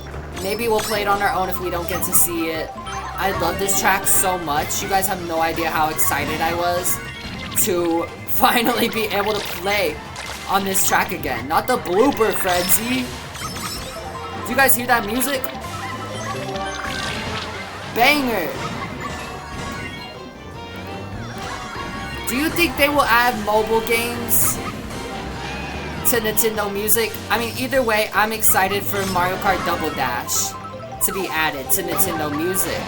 Maybe we'll play it on our own if we don't get to see it. I love this track so much. You guys have no idea how excited I was to finally be able to play on this track again. Not the blooper frenzy. Do you guys hear that music? Banger. Do you think they will add mobile games to Nintendo Music? I mean, either way, I'm excited for Mario Kart Double Dash to be added to Nintendo Music.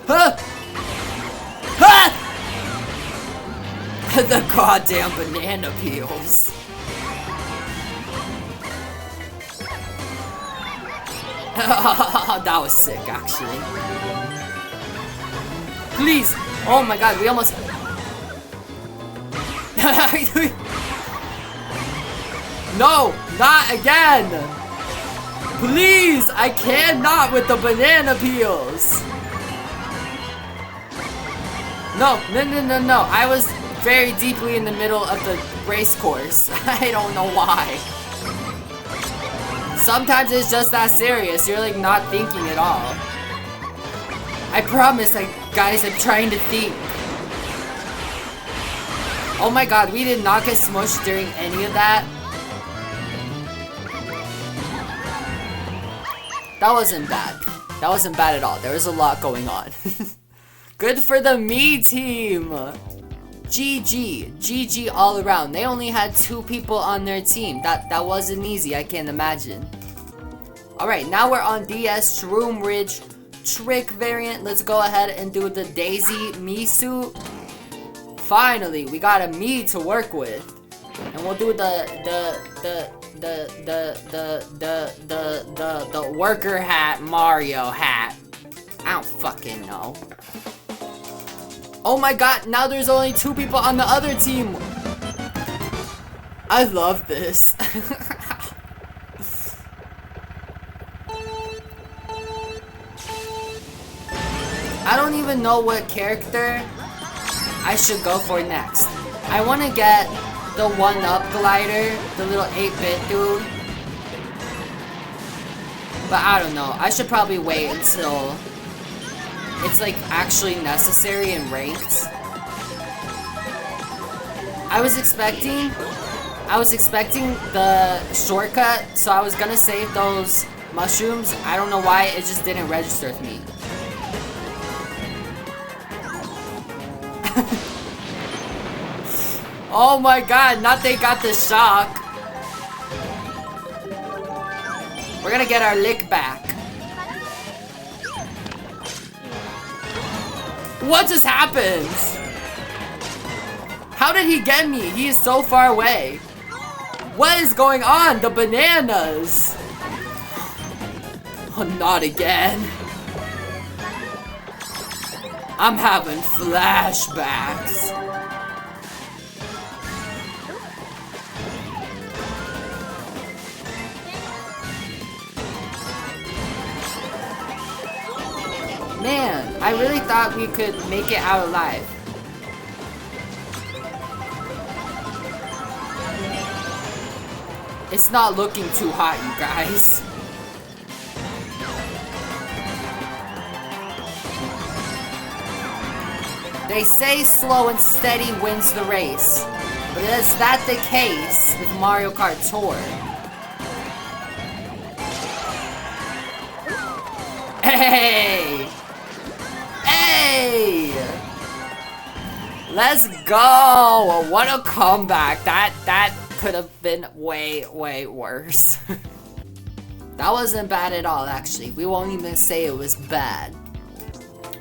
Huh! Huh! The goddamn banana peels. That was sick, actually. Please! Oh my god, we almost... No! Not again! Please! I cannot with the banana peels! No, no. I was very deeply in the middle of the race course. I don't know why. Sometimes it's just that serious. You're like not thinking at all. I promise, guys, I'm trying to think. Oh my god, we did not get smushed during any of that. That wasn't bad. That wasn't bad at all. There was a lot going on. Good for the MII team. GG all around. They only had 2 people on their team. That wasn't easy, I can't imagine. Alright, now we're on DS Shroom Ridge Trick variant. Let's go ahead and do the Daisy MII suit. Finally, we got a MII to work with. And we'll do the worker hat Mario hat. I don't fucking know. Oh my god, now there's only 2 people on the other team. I love this. I don't even know what character I should go for next. I want to get the 1-up glider, the little 8-bit dude. But I don't know. I should probably wait until it's like actually necessary and ranked. I was expecting the shortcut, so I was gonna save those mushrooms. I don't know why it just didn't register with me. Oh my god, not they got the shock. We're gonna get our lick back. What just happened? How did he get me? He is so far away. What is going on? The bananas. Oh, not again. I'm having flashbacks. Man, I really thought we could make it out alive. It's not looking too hot, you guys. They say slow and steady wins the race. But is that the case with Mario Kart Tour? Hey! Hey! Let's go! What a comeback. That could have been way worse. That wasn't bad at all, actually. We won't even say it was bad.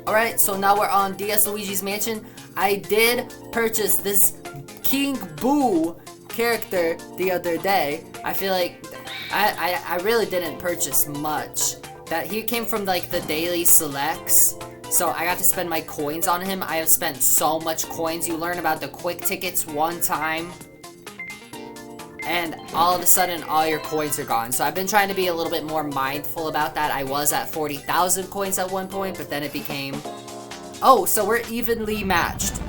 Alright, so now we're on DS Luigi's Mansion. I did purchase this King Boo character the other day. I feel like I really didn't purchase much. That he came from like the daily selects. So I got to spend my coins on him. I have spent so much coins. You learn about the quick tickets one time, and all of a sudden all your coins are gone. So I've been trying to be a little bit more mindful about that. I was at 40,000 coins at one point, but then it became, oh, so we're evenly matched.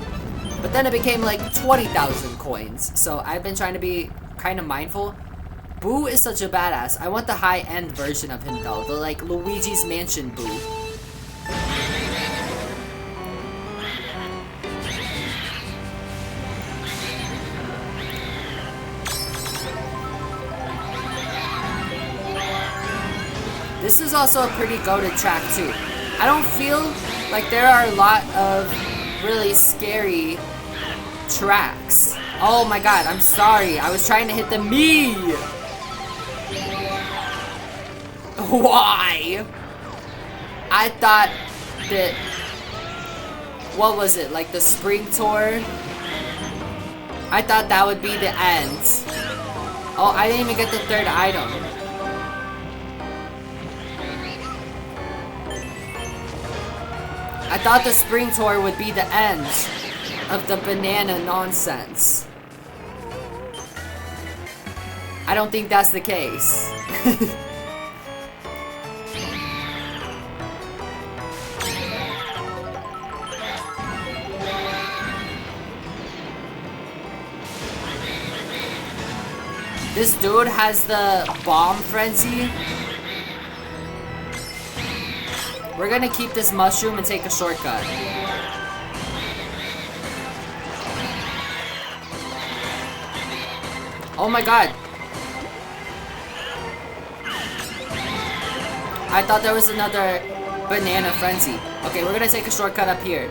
But then it became like 20,000 coins. So I've been trying to be kind of mindful. Boo is such a badass. I want the high-end version of him though, the like Luigi's Mansion Boo. This is also a pretty goated track too. I don't feel like there are a lot of really scary tracks. Oh my god, I'm sorry. I was trying to hit the me. Why? I thought that, what was it, like the spring tour? I thought that would be the end. Oh, I didn't even get the third item. I thought the spring tour would be the end of the banana nonsense. I don't think that's the case. This dude has the bomb frenzy. We're gonna keep this mushroom and take a shortcut. Oh my god. I thought there was another banana frenzy. Okay, we're gonna take a shortcut up here.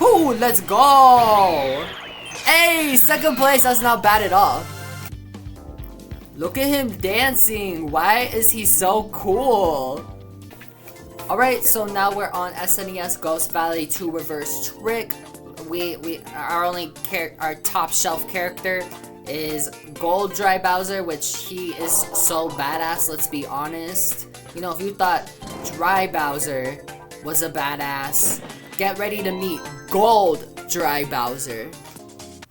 Whoo, let's go! Hey, second place, that's not bad at all. Look at him dancing. Why is he so cool? Alright, so now we're on SNES Ghost Valley 2 Reverse Trick. Our top shelf character is Gold Dry Bowser, which he is so badass, let's be honest. You know, if you thought Dry Bowser was a badass, get ready to meet Gold Dry Bowser.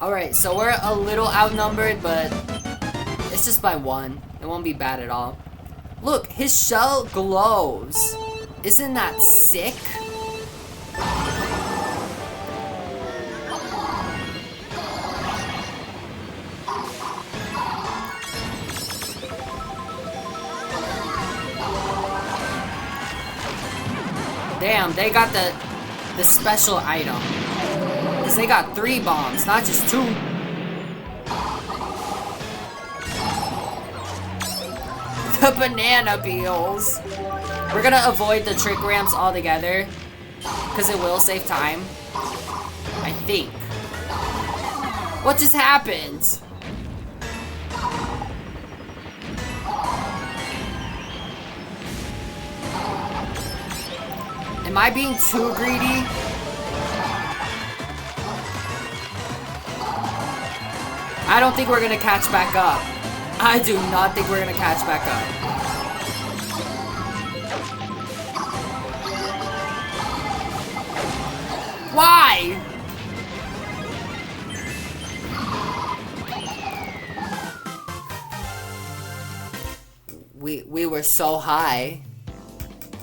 Alright, so we're a little outnumbered, but it's just by 1. It won't be bad at all. Look, his shell glows. Isn't that sick? Damn, they got the special item. Because they got 3 bombs, not just 2. The banana peels. We're gonna avoid the trick ramps altogether. Because it will save time. I think. What just happened? Am I being too greedy? I don't think we're gonna catch back up. I do not think we're gonna catch back up. Why? We were so high,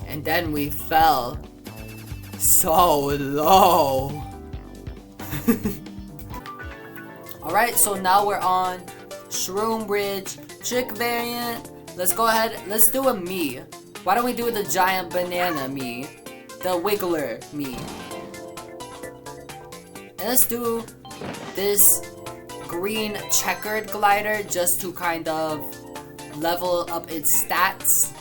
and then we fell so low. Alright, so now we're on Shroom Bridge Trick Variant. Let's go ahead, let's do a MII. Why don't we do the giant banana MII? The Wiggler MII. And let's do this green checkered glider just to kind of level up its stats.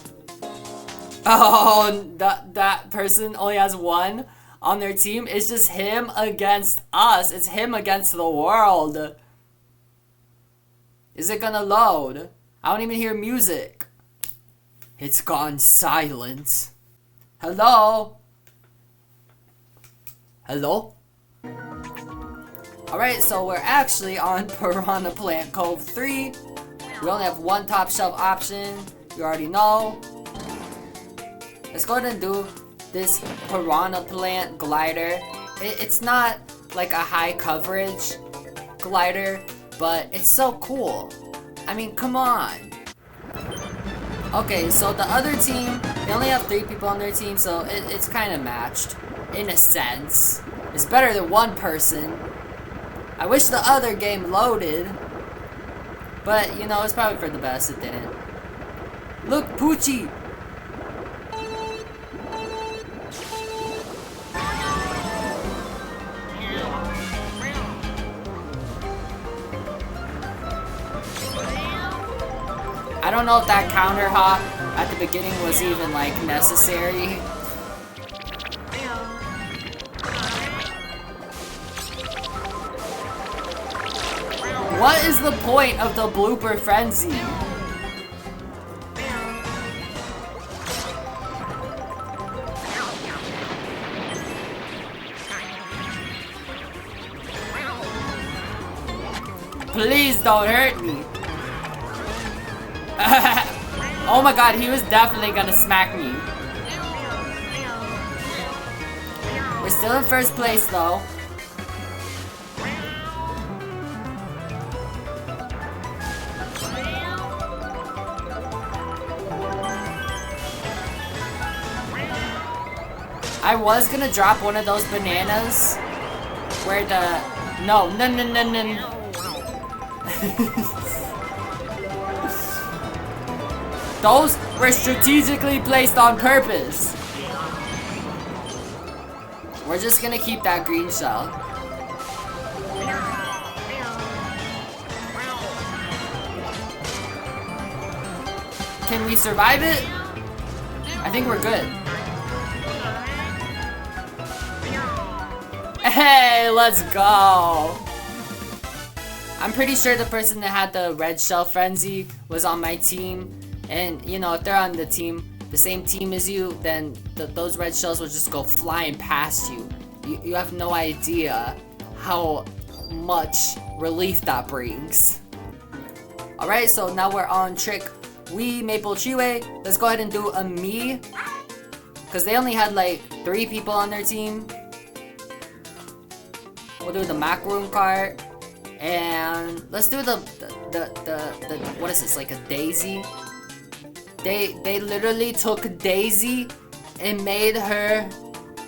Oh, that person only has 1 on their team. It's just him against us. It's him against the world. Is it gonna load? I don't even hear music. It's gone silent. Hello? Hello? Alright, so we're actually on Piranha Plant Cove 3. We only have 1 top shelf option. You already know. Let's go ahead and do this Piranha Plant glider. It's not like a high coverage glider, but it's so cool. I mean, come on. Okay, so the other team, they only have 3 people on their team, so it's kind of matched, in a sense. It's better than 1 person. I wish the other game loaded, but, you know, it's probably for the best it didn't. Look, Poochie! I don't know if that counter hop at the beginning was even, like, necessary. What is the point of the blooper frenzy? Please don't hurt me. Oh my god, he was definitely gonna smack me. We're still in first place though. I was gonna drop one of those bananas where the no. Those were strategically placed on purpose. We're just gonna keep that green shell. Can we survive it? I think we're good. Hey, let's go! I'm pretty sure the person that had the red shell frenzy was on my team. And, you know, if they're on the team, the same team as you, then those red shells will just go flying past you. You have no idea how much relief that brings. Alright, so now we're on trick We Maple Chiwe. Let's go ahead and do a MII. Because they only had like 3 people on their team. We'll do the Macaroon Kart. And let's do the what is this, like a Daisy? They literally took Daisy and made her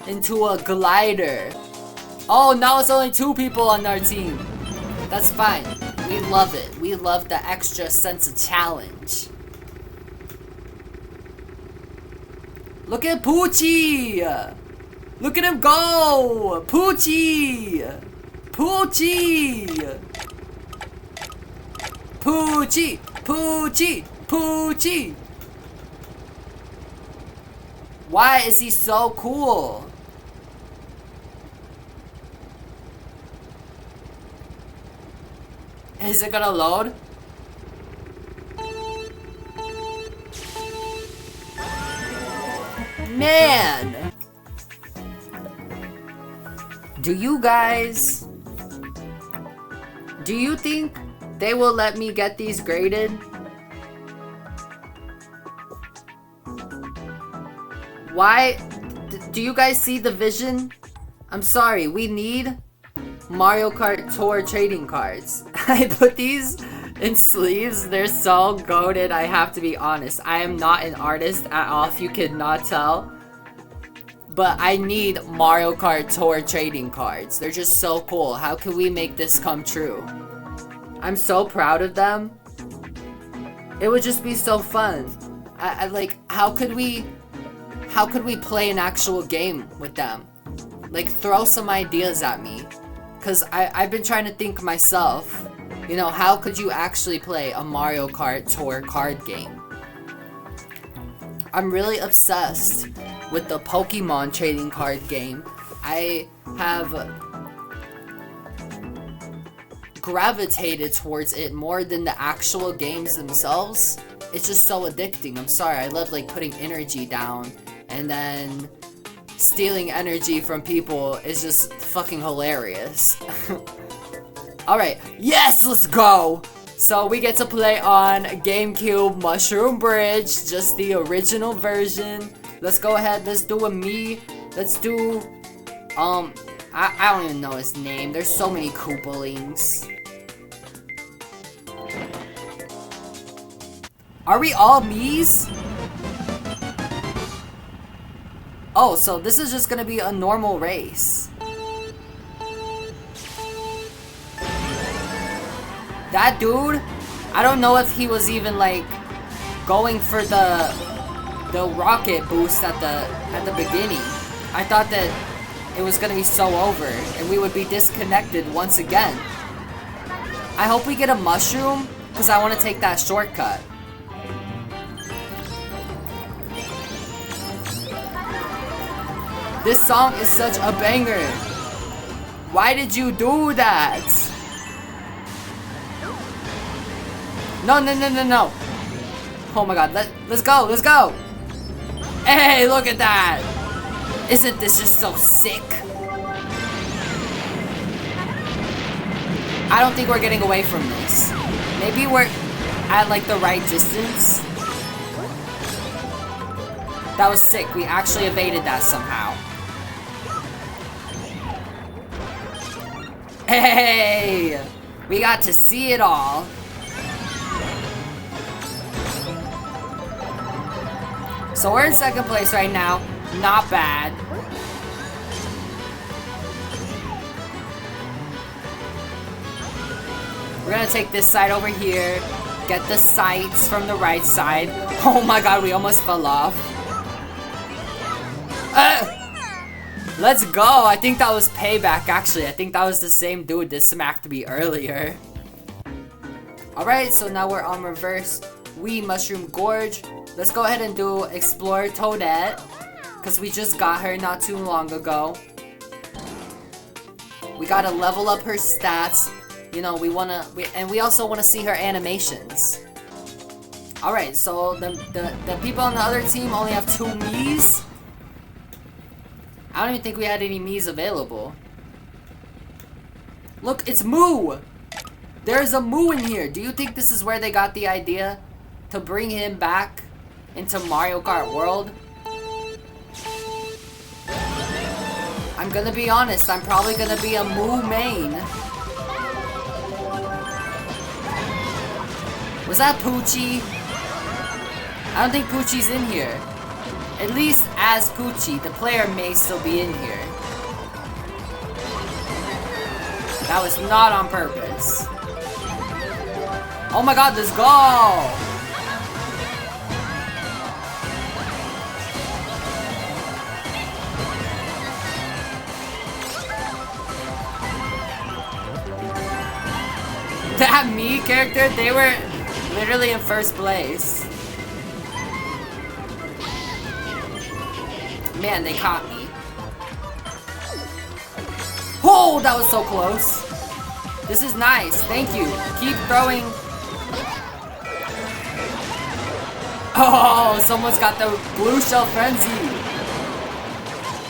into a glider. Oh, now it's only 2 people on our team. That's fine. We love it. We love the extra sense of challenge. Look at Poochie! Look at him go! Poochie! Poochie! Poochie! Poochie! Poochie! Why is he so cool? Is it gonna load? Man! Do you think they will let me get these graded? Why? Do you guys see the vision? I'm sorry, we need Mario Kart Tour trading cards. I put these in sleeves. They're so goated, I have to be honest. I am not an artist at all, if you could not tell. But I need Mario Kart Tour trading cards. They're just so cool. How can we make this come true? I'm so proud of them. It would just be so fun. I like, how could we play an actual game with them? Like, throw some ideas at me. Cause I've been trying to think myself, you know, how could you actually play a Mario Kart Tour card game? I'm really obsessed with the Pokemon trading card game. I have gravitated towards it more than the actual games themselves. It's just so addicting. I'm sorry, I love like putting energy down and then stealing energy from people is just fucking hilarious. Alright, yes, let's go! So we get to play on GameCube Mushroom Bridge, just the original version. Let's go ahead, let's do a MII. Let's do, I don't even know his name. There's so many Koopalings. Are we all MIIs? Oh, so this is just gonna be a normal race. That dude, I don't know if he was even like going for the rocket boost at the beginning. I thought that it was gonna be so over and we would be disconnected once again. I hope we get a mushroom because I want to take that shortcut. This song is such a banger. Why did you do that? No, no, no, no, no. Oh my god, let's go, let's go. Hey, look at that. Isn't this just so sick? I don't think we're getting away from this. Maybe we're at like the right distance. That was sick. We actually evaded that somehow. Hey! We got to see it all. So we're in second place right now. Not bad. We're gonna take this side over here. Get the sights from the right side. Oh my god, we almost fell off. Let's go. I think that was payback, actually. I think that was the same dude that smacked me earlier. Alright, so now we're on reverse. We Mushroom Gorge. Let's go ahead and do Explore Toadette, because we just got her not too long ago. We gotta level up her stats. You know, and we also wanna see her animations. Alright, so the people on the other team only have 2 Miis. I don't even think we had any Miis available. Look, it's Moo! There's a Moo in here. Do you think this is where they got the idea? to bring him back into Mario Kart World, I'm gonna be honest, I'm probably gonna be a Moo main. Was that Poochie? I don't think Poochie's in here. At least as Poochie, the player may still be in here. That was not on purpose. Oh my god, let's go! That MII character, they were literally in first place. Man, they caught me. Oh, that was so close. This is nice. Thank you. Keep throwing. Oh, someone's got the blue shell frenzy.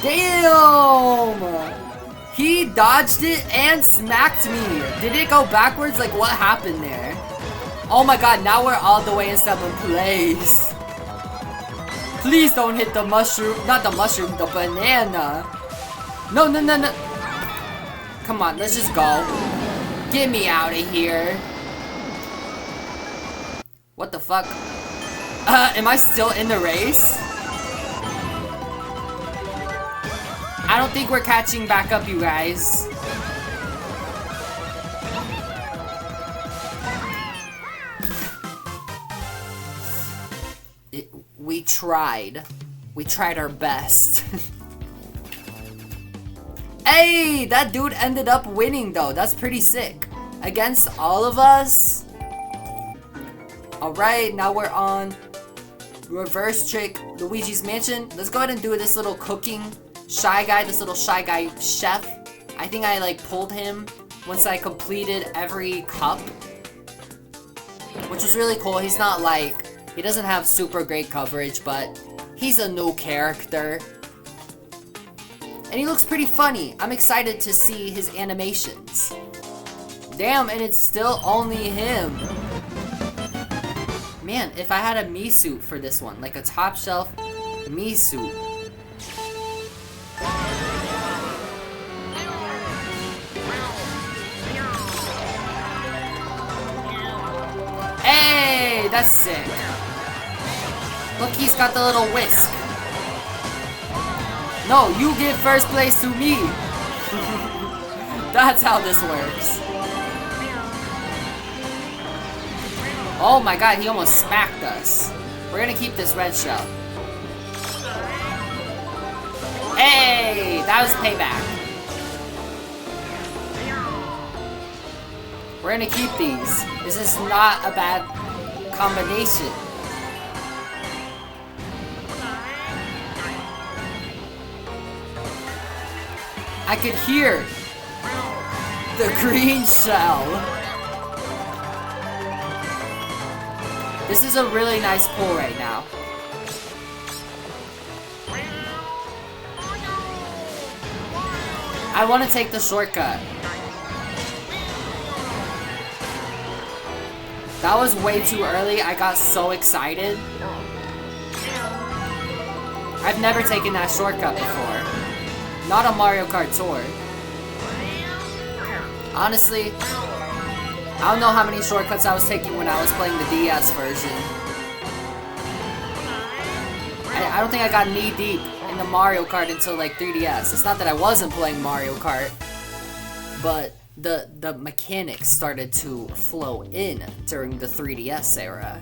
Damn! He dodged it and smacked me. Did it go backwards? Like, what happened there? Oh my god, now we're all the way in 7th place. Please don't hit the mushroom. Not the mushroom, the banana. No, no, no, no. Come on, let's just go. Get me out of here. What the fuck? Am I still in the race? I don't think we're catching back up, you guys. We tried. We tried our best. Hey, that dude ended up winning though. That's pretty sick. Against all of us. Alright, now we're on Reverse Trick Luigi's Mansion. Let's go ahead and do this little cooking shy guy, this little shy guy chef. I think I like pulled him once I completed every cup, which was really cool. He's not like, he doesn't have super great coverage, but he's a new character. And he looks pretty funny. I'm excited to see his animations. Damn, and it's still only him. Man, if I had a MII suit for this one, like a top shelf MII suit. Hey, that's sick. Look, he's got the little whisk. No, you give first place to me. That's how this works. Oh my god, he almost smacked us. We're gonna keep this red shell. Hey, that was payback. We're gonna keep these. This is not a bad combination. I could hear the green shell. This is a really nice pull right now. I want to take the shortcut. That was way too early. I got so excited. I've never taken that shortcut before. Not a Mario Kart Tour. Honestly, I don't know how many shortcuts I was taking when I was playing the DS version. I don't think I got knee deep in the Mario Kart until like 3DS. It's not that I wasn't playing Mario Kart, but the mechanics started to flow in during the 3DS era.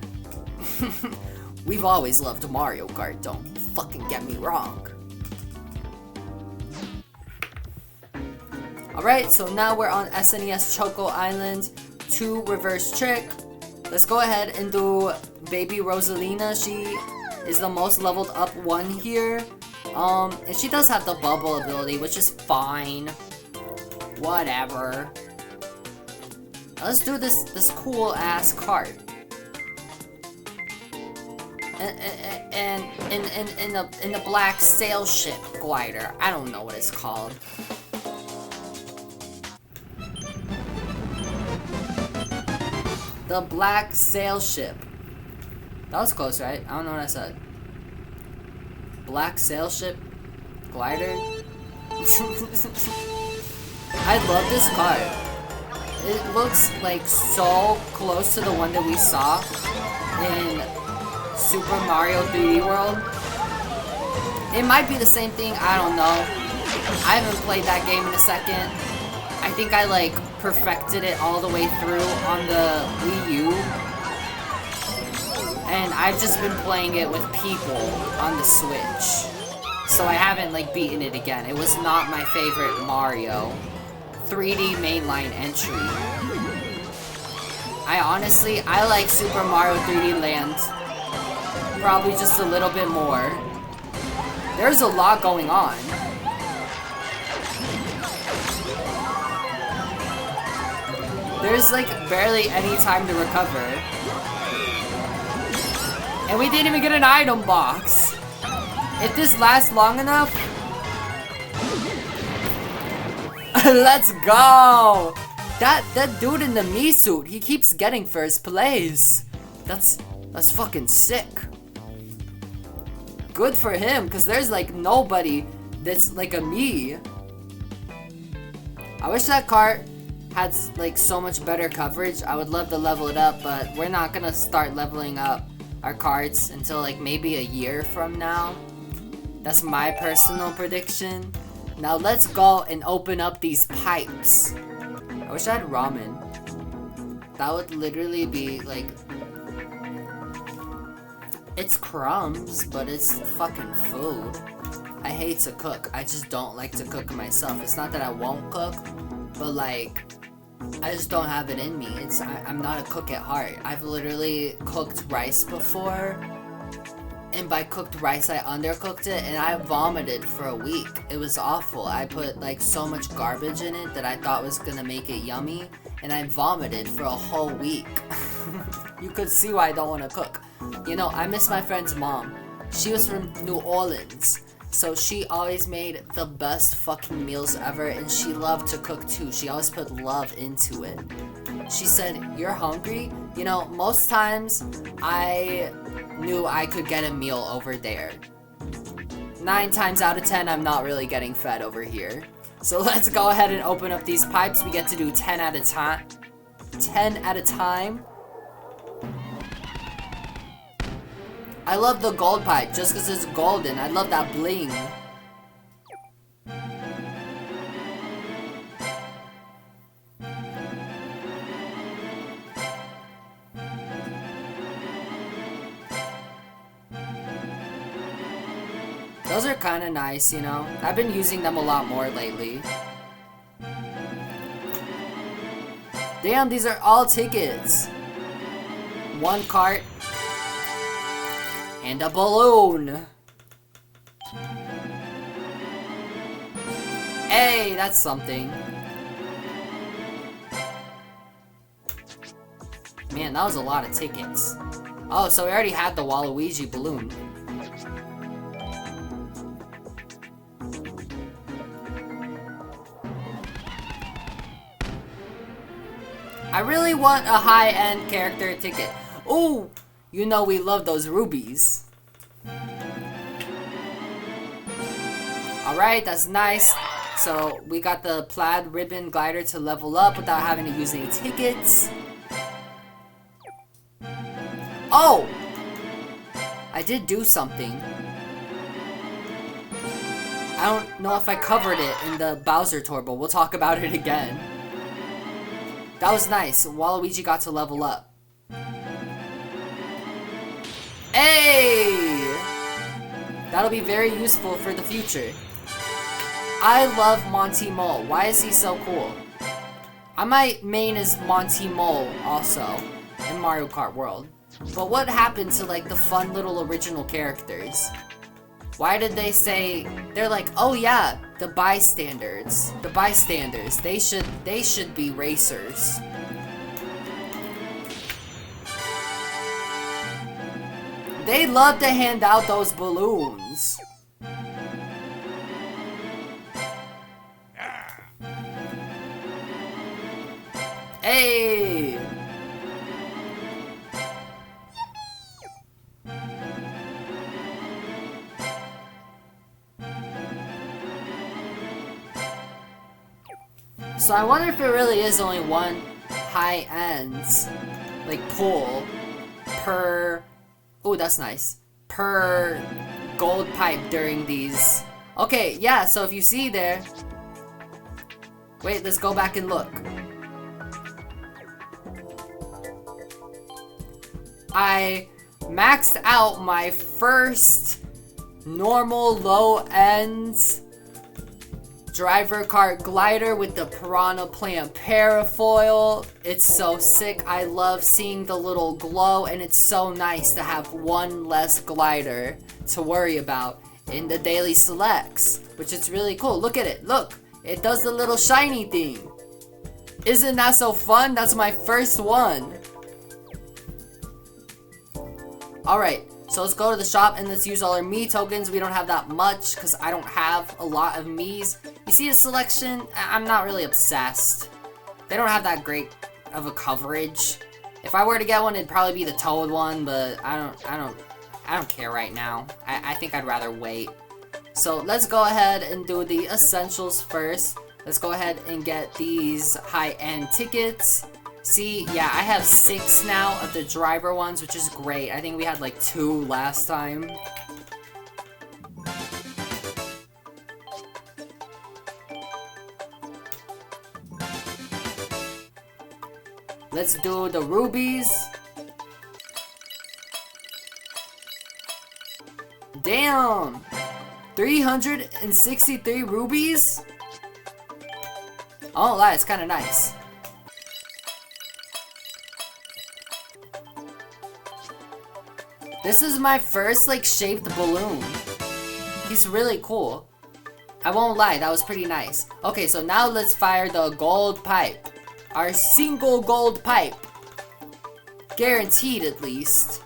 We've always loved Mario Kart, don't fucking get me wrong. Alright, so now we're on SNES Choco Island 2 Reverse Trick. Let's go ahead and do Baby Rosalina. She is the most leveled up one here. And she does have the bubble ability, which is fine. Whatever. Let's do this cool ass cart. And in the black sail ship glider. I don't know what it's called. The black sail ship. That was close, right? I don't know what I said. Black sail ship glider. I love this card. It looks like so close to the one that we saw in Super Mario 3D World. It might be the same thing, I don't know. I haven't played that game in a second. I think I like perfected it all the way through on the Wii U. And I've just been playing it with people on the Switch. So I haven't like beaten it again. It was not my favorite Mario 3D mainline entry. I like Super Mario 3D Land probably just a little bit more. There's a lot going on. There's like barely any time to recover. And we didn't even get an item box. If this lasts long enough... Let's go! That dude in the Mii suit, he keeps getting first place. That's fucking sick. Good for him, because there's like nobody that's like a Mii. I wish that Kart had like so much better coverage. I would love to level it up, but we're not gonna start leveling up our carts until like maybe a year from now. That's my personal prediction. Now let's go and open up these pipes. I wish I had ramen. That would literally be like... It's crumbs, but it's fucking food. I hate to cook. I just don't like to cook myself. It's not that I won't cook, but like... I just don't have it in me. I'm not a cook at heart. I've literally cooked rice before, and by cooked rice I undercooked it and I vomited for a week. It was awful. I put like so much garbage in it that I thought was gonna make it yummy, and I vomited for a whole week. You could see why I don't want to cook. You know, I miss my friend's mom. She was from New Orleans. So she always made the best fucking meals ever, and she loved to cook too. She always put love into it. She said, "You're hungry?" You know, most times I knew I could get a meal over there. 9 times out of 10, I'm not really getting fed over here. So let's go ahead and open up these pipes. We get to do 10 at a time. 10 at a time. I love the gold pipe just because it's golden. I love that bling. Those are kind of nice, you know. I've been using them a lot more lately. Damn, these are all tickets. 1 cart. And a balloon. Hey, that's something. Man, that was a lot of tickets. Oh, so we already had the Waluigi balloon. I really want a high-end character ticket. Ooh! You know we love those rubies. Alright, that's nice. So, we got the plaid ribbon glider to level up without having to use any tickets. Oh! I did do something. I don't know if I covered it in the Bowser tour, but we'll talk about it again. That was nice. Waluigi got to level up. Hey! That'll be very useful for the future. I love Monty Mole. Why is he so cool? I might main as Monty Mole also in Mario Kart World. But what happened to like the fun little original characters? Why did they say, they're like, oh yeah, the bystanders. The bystanders, they should be racers. They love to hand out those balloons. Hey! So I wonder if it really is only one high-end, like, pull per... Oh, that's nice. Per gold pipe during these... Okay, yeah, so if you see there... Wait, let's go back and look. I maxed out my first normal low-end driver kart glider with the piranha plant parafoil. It's so sick. I love seeing the little glow, and it's so nice to have one less glider to worry about in the daily selects, which is really cool. Look at it. Look, it does the little shiny thing. Isn't that so fun? That's my first one. Alright, so let's go to the shop and let's use all our MII tokens. We don't have that much because I don't have a lot of MIIs. You see the selection? I'm not really obsessed. They don't have that great of a coverage. If I were to get one, it'd probably be the Toad one, but I don't care right now. I think I'd rather wait. So let's go ahead and do the essentials first. Let's go ahead and get these high-end tickets. See, yeah, I have 6 now of the driver ones, which is great. I think we had like 2 last time. Let's do the rubies. Damn! 363 rubies? I won't lie, it's kind of nice. This is my first, like, shaped balloon. He's really cool. I won't lie, that was pretty nice. Okay, so now let's fire the gold pipe. Our single gold pipe. Guaranteed, at least.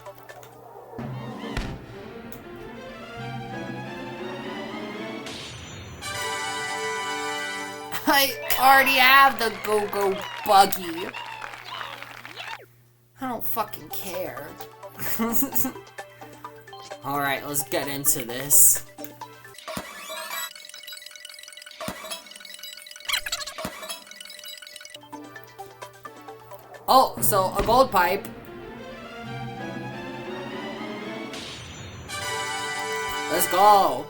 I already have the go-go buggy. I don't fucking care. Alright, let's get into this. Oh, so a gold pipe. Let's go.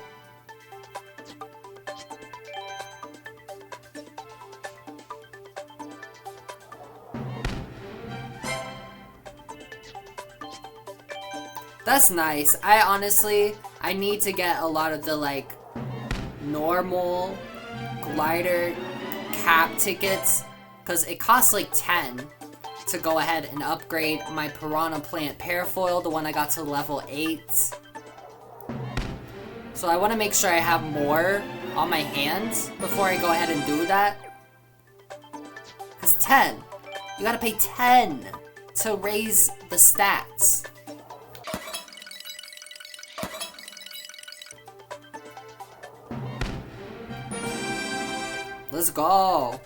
That's nice. I need to get a lot of the, like, normal glider cap tickets, because it costs like 10 to go ahead and upgrade my piranha plant parafoil, the one I got to level 8. So I want to make sure I have more on my hands before I go ahead and do that. Because 10, you gotta pay 10 to raise the stats. Let's go.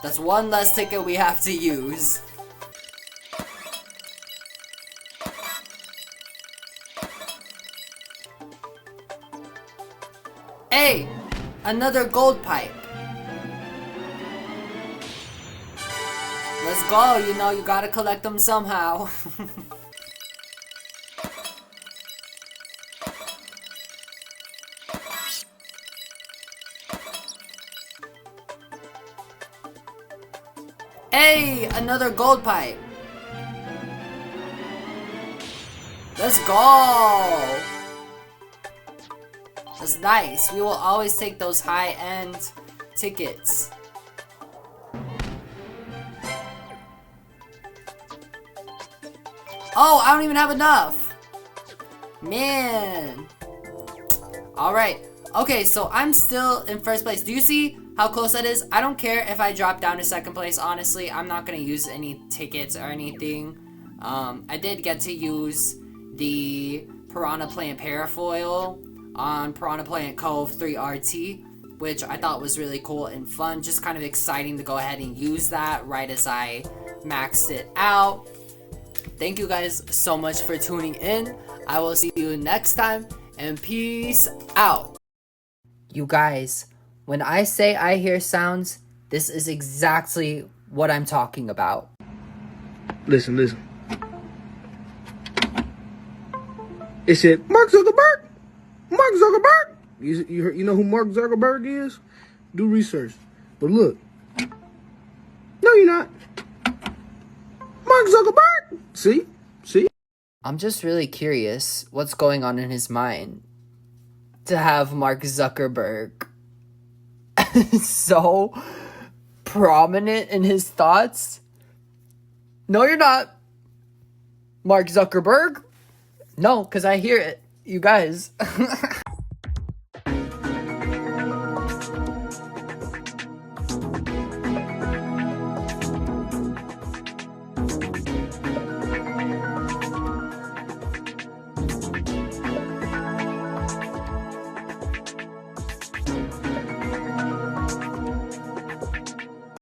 That's one less ticket we have to use. Hey, another gold pipe. Let's go, you know, you gotta collect them somehow. Hey, another gold pipe. Let's go. That's nice. We will always take those high-end tickets. Oh, I don't even have enough. Man. Alright. Okay, so I'm still in first place. Do you see how close that is? I don't care if I drop down to second place, honestly. I'm not going to use any tickets or anything. I did get to use the Piranha Plant Parafoil on Piranha Plant Cove 3RT, which I thought was really cool and fun. Just kind of exciting to go ahead and use that right as I maxed it out. Thank you guys so much for tuning in. I will see you next time, and peace out. You guys, when I say I hear sounds, This is exactly what I'm talking about. Listen. It said, Mark Zuckerberg. You know who Mark Zuckerberg is? Do research. But look. No, you're not. Mark Zuckerberg. See? I'm just really curious what's going on in his mind to have Mark Zuckerberg so prominent in his thoughts. No, you're not. Mark Zuckerberg? No, because I hear it. You guys.